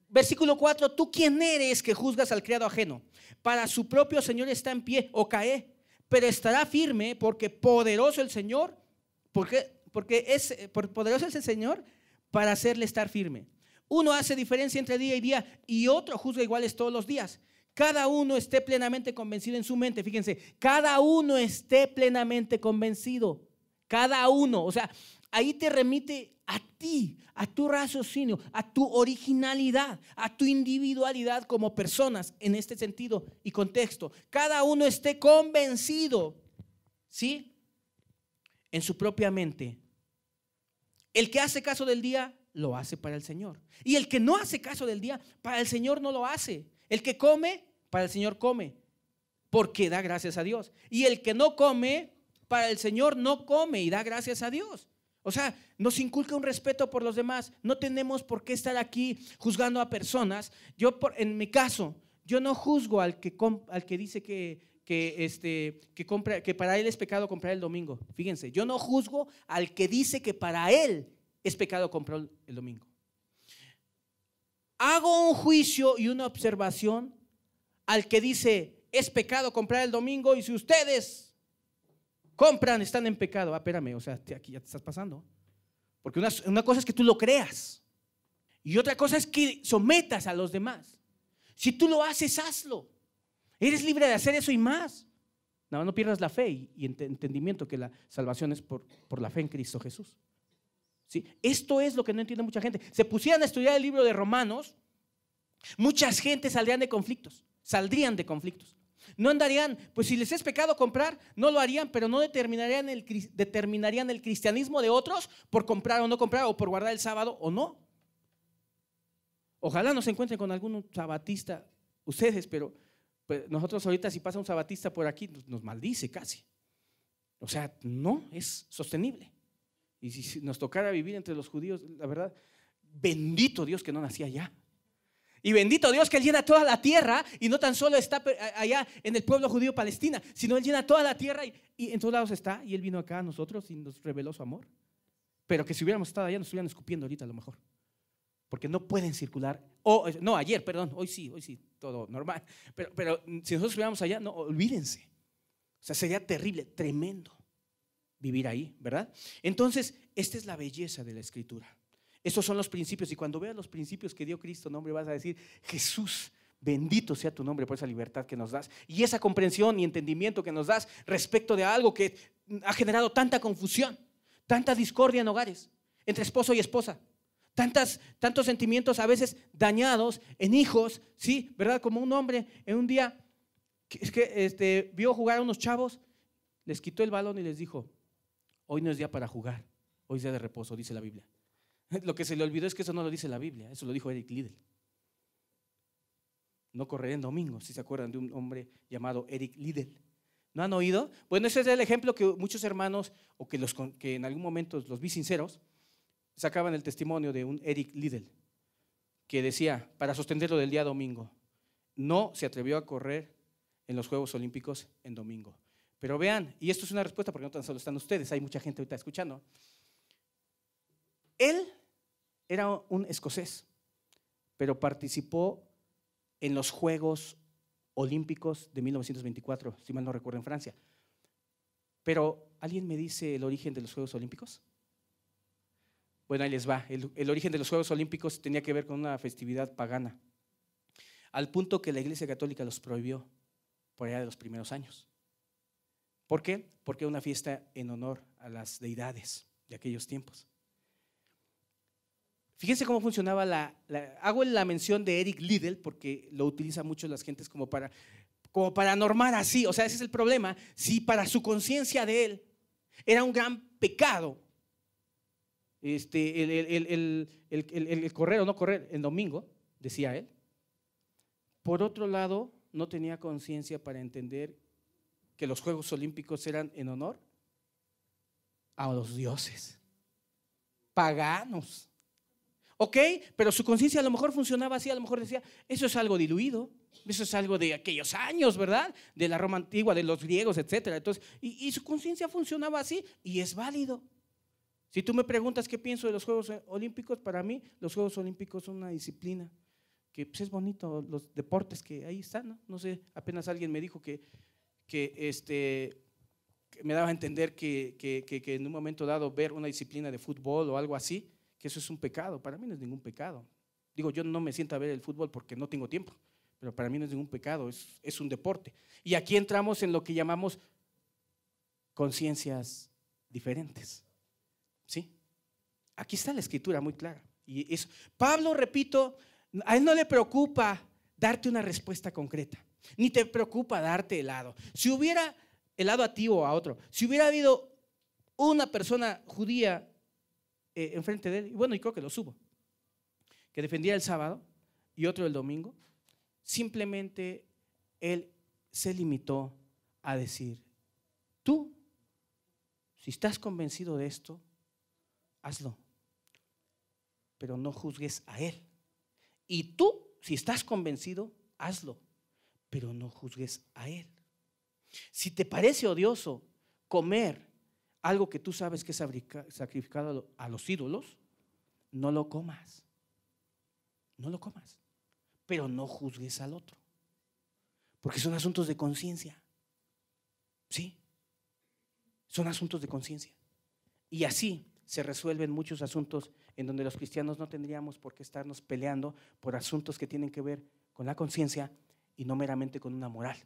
Versículo 4, ¿tú quién eres que juzgas al criado ajeno? Para su propio Señor está en pie o cae, pero estará firme porque poderoso el Señor, porque poderoso es el Señor para hacerle estar firme. Uno hace diferencia entre día y día y otro juzga iguales todos los días. Cada uno esté plenamente convencido en su mente. Fíjense, cada uno esté plenamente convencido. Cada uno, o sea, ahí te remite a ti, a tu raciocinio, a tu originalidad, a tu individualidad como personas en este sentido y contexto. Cada uno esté convencido, ¿sí? En su propia mente. El que hace caso del día, lo hace para el Señor. Y el que no hace caso del día, para el Señor no lo hace. El que come, para el Señor come, porque da gracias a Dios. Y el que no come, para el Señor no come y da gracias a Dios. O sea, nos inculca un respeto por los demás. No tenemos por qué estar aquí juzgando a personas. En mi caso, yo no juzgo al que dice que para él es pecado comprar el domingo. Fíjense, yo no juzgo al que dice que para él es pecado comprar el domingo. Hago un juicio y una observación al que dice es pecado comprar el domingo y si ustedes compran, están en pecado. Espérame, o sea, aquí ya te estás pasando. Porque una cosa es que tú lo creas y otra cosa es que sometas a los demás. Si tú lo haces, hazlo. Eres libre de hacer eso y más. No pierdas la fe y entendimiento que la salvación es por la fe en Cristo Jesús. ¿Sí? Esto es lo que no entiende mucha gente. Se pusieran a estudiar el libro de Romanos, muchas gentes saldrían de conflictos. No andarían, pues si les es pecado comprar, no lo harían, pero no determinarían el cristianismo de otros por comprar o no comprar, o por guardar el sábado o no. Ojalá no se encuentren con algún sabatista ustedes, pero pues, nosotros ahorita si pasa un sabatista por aquí nos maldice casi. O sea, no es sostenible. Y si nos tocara vivir entre los judíos, la verdad, bendito Dios que no nací allá. Y bendito Dios que Él llena toda la tierra y no tan solo está allá en el pueblo judío Palestina, sino Él llena toda la tierra y en todos lados está. Y Él vino acá a nosotros y nos reveló su amor. Pero que si hubiéramos estado allá nos estuvieran escupiendo ahorita a lo mejor. Porque no pueden circular. Ayer, perdón, hoy sí, todo normal. Pero si nosotros estuviéramos allá, no, olvídense. O sea, sería terrible, tremendo vivir ahí, ¿verdad? Entonces, esta es la belleza de la Escritura. Estos son los principios y cuando veas los principios que dio Cristo, nombre, vas a decir, Jesús, bendito sea tu nombre por esa libertad que nos das y esa comprensión y entendimiento que nos das respecto de algo que ha generado tanta confusión, tanta discordia en hogares, entre esposo y esposa, tantos sentimientos a veces dañados en hijos, ¿sí? ¿Verdad? Como un hombre en un día vio jugar a unos chavos, les quitó el balón y les dijo: hoy no es día para jugar, hoy es día de reposo, dice la Biblia. Lo que se le olvidó es que eso no lo dice la Biblia, eso lo dijo Eric Liddell. No correré en domingo, si se acuerdan de un hombre llamado Eric Liddell. ¿No han oído? Bueno, ese es el ejemplo que muchos hermanos, o que en algún momento los vi sinceros, sacaban el testimonio de un Eric Liddell, que decía, para sostenerlo del día domingo, no se atrevió a correr en los Juegos Olímpicos en domingo. Pero vean, y esto es una respuesta porque no tan solo están ustedes, hay mucha gente ahorita escuchando. Él era un escocés, pero participó en los Juegos Olímpicos de 1924, si mal no recuerdo, en Francia. Pero, ¿alguien me dice el origen de los Juegos Olímpicos? Bueno, ahí les va. El origen de los Juegos Olímpicos tenía que ver con una festividad pagana, al punto que la Iglesia Católica los prohibió por allá de los primeros años. ¿Por qué? Porque era una fiesta en honor a las deidades de aquellos tiempos. Fíjense cómo funcionaba hago la mención de Eric Liddell porque lo utilizan mucho las gentes como para normar así. O sea, ese es el problema. Si para su conciencia de él era un gran pecado el correr o no correr en domingo, decía él. Por otro lado, no tenía conciencia para entender que los Juegos Olímpicos eran en honor a los dioses paganos. ¿Ok? Pero su conciencia a lo mejor funcionaba así, a lo mejor decía, eso es algo diluido, eso es algo de aquellos años, ¿verdad? De la Roma antigua, de los griegos, etcétera. Entonces, y su conciencia funcionaba así y es válido. Si tú me preguntas qué pienso de los Juegos Olímpicos, para mí los Juegos Olímpicos son una disciplina que pues, es bonito, los deportes que ahí están, ¿no? No sé, apenas alguien me dijo que me daba a entender que en un momento dado ver una disciplina de fútbol o algo así, que eso es un pecado. Para mí no es ningún pecado. Digo, yo no me siento a ver el fútbol porque no tengo tiempo, pero para mí no es ningún pecado, es un deporte. Y aquí entramos en lo que llamamos conciencias diferentes. ¿Sí? Aquí está la escritura muy clara. Y eso, Pablo, repito, a él no le preocupa darte una respuesta concreta, ni te preocupa darte helado. Si hubiera helado a ti o a otro, si hubiera habido una persona judía enfrente de él, y bueno, y creo que los hubo, que defendía el sábado y otro el domingo, simplemente él se limitó a decir: tú, si estás convencido de esto, hazlo, pero no juzgues a él. Y tú, si estás convencido, hazlo, pero no juzgues a él. Si te parece odioso comer algo que tú sabes que es sacrificado a los ídolos, no lo comas. No lo comas, pero no juzgues al otro, porque son asuntos de conciencia. ¿Sí? Son asuntos de conciencia. Y así se resuelven muchos asuntos en donde los cristianos no tendríamos por qué estarnos peleando por asuntos que tienen que ver con la conciencia y no meramente con una moral.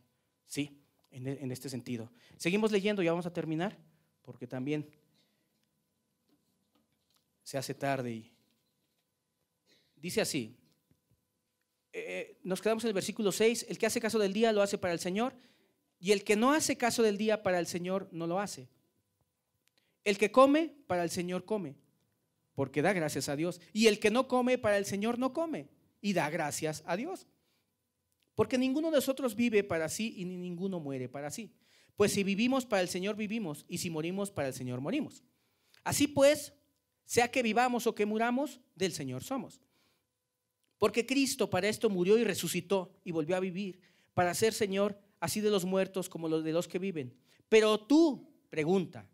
¿Sí? En este sentido. Seguimos leyendo, ya vamos a terminar, porque también se hace tarde y dice así, nos quedamos en el versículo 6, el que hace caso del día lo hace para el Señor, y el que no hace caso del día para el Señor no lo hace. El que come, para el Señor come, porque da gracias a Dios, y el que no come, para el Señor no come, y da gracias a Dios. Porque ninguno de nosotros vive para sí y ni ninguno muere para sí. Pues si vivimos, para el Señor vivimos, y si morimos, para el Señor morimos. Así pues, sea que vivamos o que muramos, del Señor somos. Porque Cristo para esto murió y resucitó y volvió a vivir, para ser Señor así de los muertos como de los que viven. Pero tú, pregunta,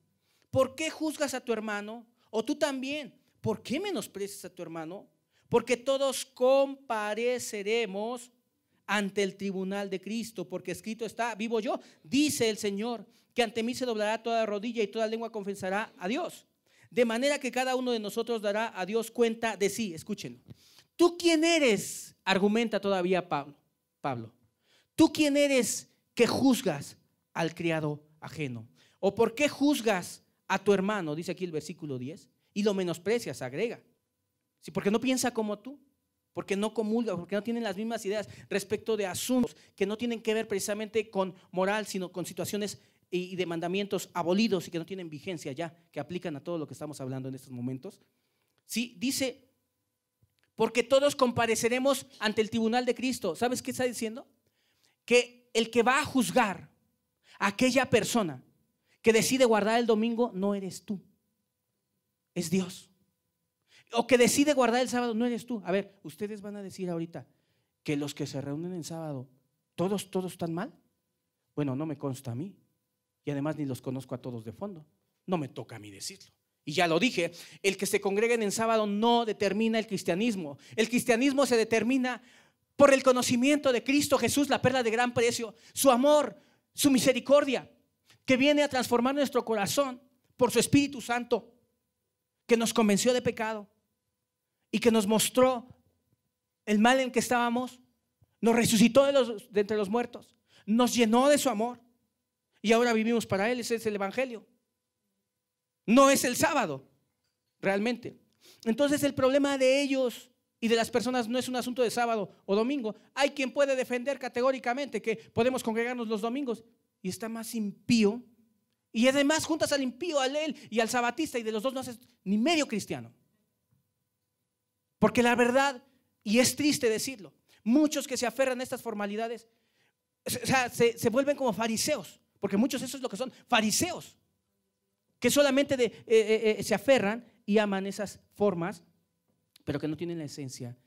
¿por qué juzgas a tu hermano? O tú también, ¿por qué menosprecias a tu hermano? Porque todos compareceremos ante el tribunal de Cristo, porque escrito está, vivo yo, dice el Señor, que ante mí se doblará toda rodilla y toda lengua confesará a Dios. De manera que cada uno de nosotros dará a Dios cuenta de sí. Escúchenlo. ¿Tú quién eres? Argumenta todavía Pablo. ¿Tú quién eres que juzgas al criado ajeno? ¿O por qué juzgas a tu hermano? Dice aquí el versículo 10. Y lo menosprecias, agrega. ¿Sí? Porque no piensa como tú, porque no comulga, porque no tienen las mismas ideas respecto de asuntos que no tienen que ver precisamente con moral, sino con situaciones y de mandamientos abolidos y que no tienen vigencia ya, que aplican a todo lo que estamos hablando en estos momentos. Sí, dice, porque todos compareceremos ante el tribunal de Cristo. ¿Sabes qué está diciendo? Que el que va a juzgar a aquella persona que decide guardar el domingo no eres tú, es Dios. O que decide guardar el sábado no eres tú. A ver, ustedes van a decir ahorita que los que se reúnen en sábado, todos están mal. Bueno, no me consta a mí. Y además ni los conozco a todos de fondo. No me toca a mí decirlo. Y ya lo dije, el que se congreguen en sábado no determina el cristianismo. El cristianismo se determina por el conocimiento de Cristo Jesús, la perla de gran precio, su amor, su misericordia, que viene a transformar nuestro corazón por su Espíritu Santo, que nos convenció de pecado y que nos mostró el mal en que estábamos, nos resucitó de entre los muertos, nos llenó de su amor y ahora vivimos para Él. Ese es el Evangelio. No es el sábado, realmente. Entonces el problema de ellos y de las personas no es un asunto de sábado o domingo. Hay quien puede defender categóricamente que podemos congregarnos los domingos y está más impío. Y además juntas al impío, a él y al sabatista, y de los dos no haces ni medio cristiano. Porque la verdad, y es triste decirlo, muchos que se aferran a estas formalidades, o sea, se vuelven como fariseos, porque muchos eso es lo que son, fariseos, que solamente se aferran y aman esas formas, pero que no tienen la esencia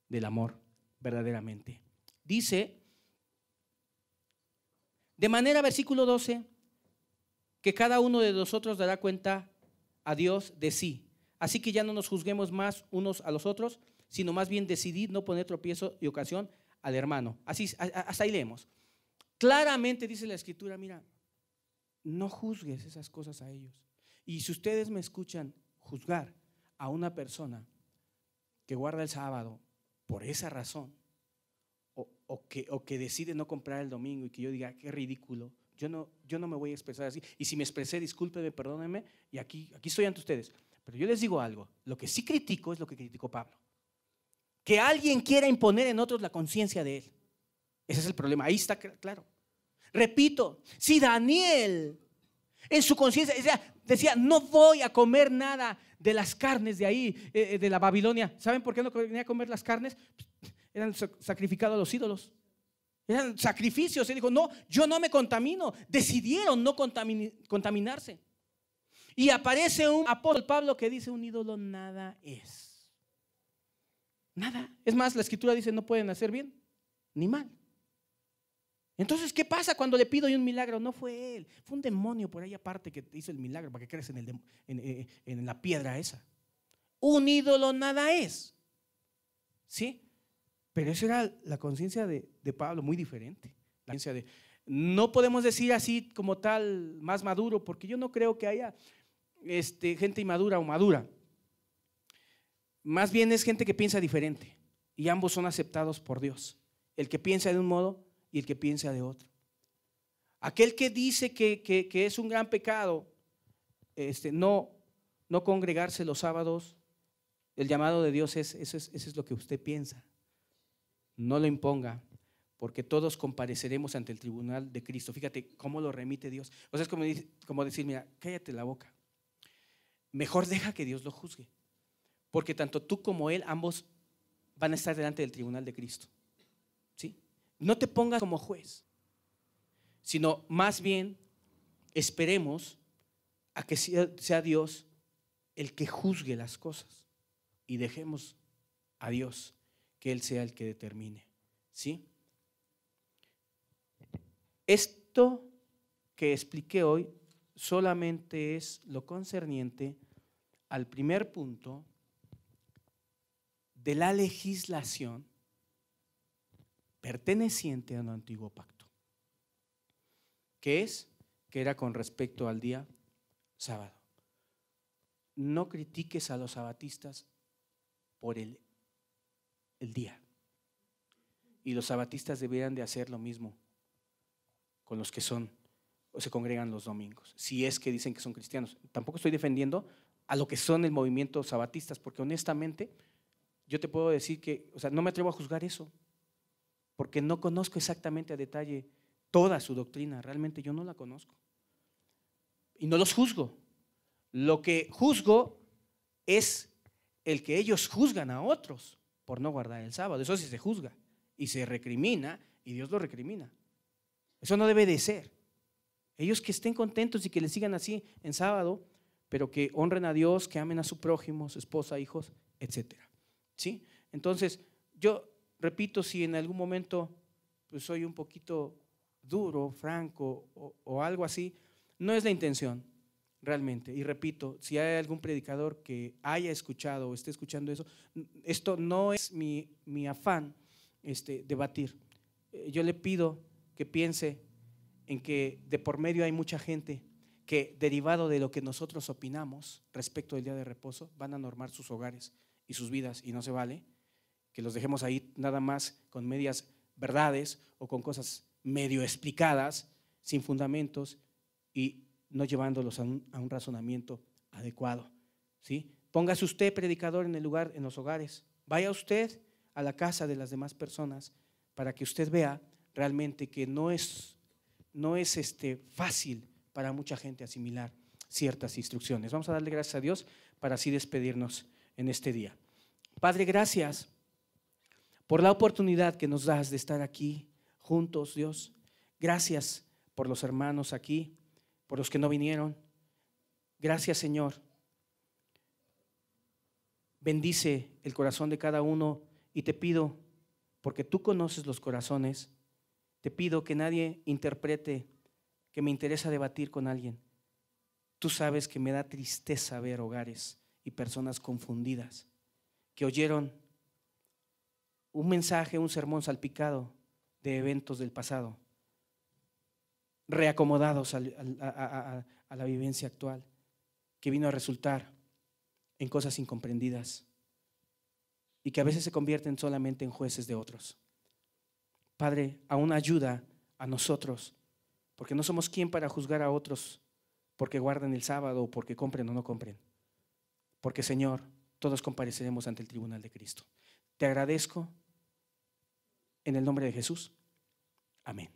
del amor verdaderamente. Dice, de manera, versículo 12, que cada uno de nosotros dará cuenta a Dios de sí. Así que ya no nos juzguemos más unos a los otros, sino más bien decidid no poner tropiezo y ocasión al hermano. Así, hasta ahí leemos. Claramente dice la Escritura, mira, no juzgues esas cosas a ellos. Y si ustedes me escuchan juzgar a una persona que guarda el sábado por esa razón, o que decide no comprar el domingo y que yo diga, qué ridículo, yo no me voy a expresar así. Y si me expresé, discúlpeme, perdónenme, y aquí estoy ante ustedes. Pero yo les digo algo, lo que sí critico es lo que criticó Pablo. Que alguien quiera imponer en otros la conciencia de él. Ese es el problema, ahí está claro. Repito, si Daniel en su conciencia decía, no voy a comer nada de las carnes de ahí, de la Babilonia. ¿Saben por qué no venía a comer las carnes? Eran sacrificados a los ídolos. Eran sacrificios. Él dijo, no, yo no me contamino. Decidieron no contaminarse. Y aparece un apóstol Pablo que dice, un ídolo nada es. Nada. Es más, la Escritura dice, no pueden hacer bien ni mal. Entonces, ¿qué pasa cuando le pido yo un milagro? No fue él, fue un demonio por ahí aparte que hizo el milagro para que creas en la piedra esa. Un ídolo nada es. ¿Sí? Pero esa era la conciencia de Pablo, muy diferente. La conciencia de, no podemos decir así como tal, más maduro, porque yo no creo que haya gente inmadura o madura. Más bien es gente que piensa diferente y ambos son aceptados por Dios. El que piensa de un modo y el que piensa de otro. Aquel que dice que es un gran pecado no congregarse los sábados, el llamado de Dios eso es lo que usted piensa. No lo imponga, porque todos compareceremos ante el tribunal de Cristo. Fíjate cómo lo remite Dios. O sea, es como decir, mira, cállate la boca. Mejor deja que Dios lo juzgue, porque tanto tú como él, ambos van a estar delante del tribunal de Cristo. ¿Sí? No te pongas como juez, sino más bien esperemos a que sea Dios el que juzgue las cosas y dejemos a Dios que Él sea el que determine. ¿Sí? Esto que expliqué hoy solamente es lo concerniente al primer punto de la legislación perteneciente a un antiguo pacto, que era con respecto al día sábado. No critiques a los sabatistas por el día, y los sabatistas deberían de hacer lo mismo con los que son o se congregan los domingos, si es que dicen que son cristianos. Tampoco estoy defendiendo a lo que son el movimiento sabatistas, porque honestamente yo te puedo decir que, o sea, no me atrevo a juzgar eso, porque no conozco exactamente a detalle toda su doctrina, realmente yo no la conozco. Y no los juzgo. Lo que juzgo es el que ellos juzgan a otros por no guardar el sábado. Eso sí se juzga y se recrimina y Dios lo recrimina. Eso no debe de ser. Ellos que estén contentos y que le sigan así en sábado, pero que honren a Dios, que amen a su prójimo, su esposa, hijos, etcétera. ¿Sí? Entonces, yo repito, si en algún momento pues soy un poquito duro, franco o algo así, no es la intención realmente. Y repito, si hay algún predicador que haya escuchado o esté escuchando eso, esto no es mi afán debatir. Yo le pido que piense en que de por medio hay mucha gente que, derivado de lo que nosotros opinamos respecto del día de reposo, van a normar sus hogares y sus vidas, y no se vale que los dejemos ahí nada más con medias verdades o con cosas medio explicadas, sin fundamentos y no llevándolos a un razonamiento adecuado. ¿Sí? Póngase usted predicador en el lugar, en los hogares. Vaya usted a la casa de las demás personas para que usted vea realmente que no es fácil para mucha gente asimilar ciertas instrucciones. Vamos a darle gracias a Dios para así despedirnos en este día. Padre, gracias por la oportunidad que nos das de estar aquí juntos, Dios. Gracias por los hermanos aquí, por los que no vinieron. Gracias, Señor. Bendice el corazón de cada uno y te pido, porque tú conoces los corazones, te pido que nadie interprete que me interesa debatir con alguien. Tú sabes que me da tristeza ver hogares y personas confundidas, que oyeron un mensaje, un sermón salpicado de eventos del pasado, reacomodados a la vivencia actual, que vino a resultar en cosas incomprendidas y que a veces se convierten solamente en jueces de otros. Padre, aún ayuda a nosotros, porque no somos quien para juzgar a otros porque guardan el sábado o porque compren o no compren. Porque, Señor, todos compareceremos ante el tribunal de Cristo. Te agradezco en el nombre de Jesús. Amén.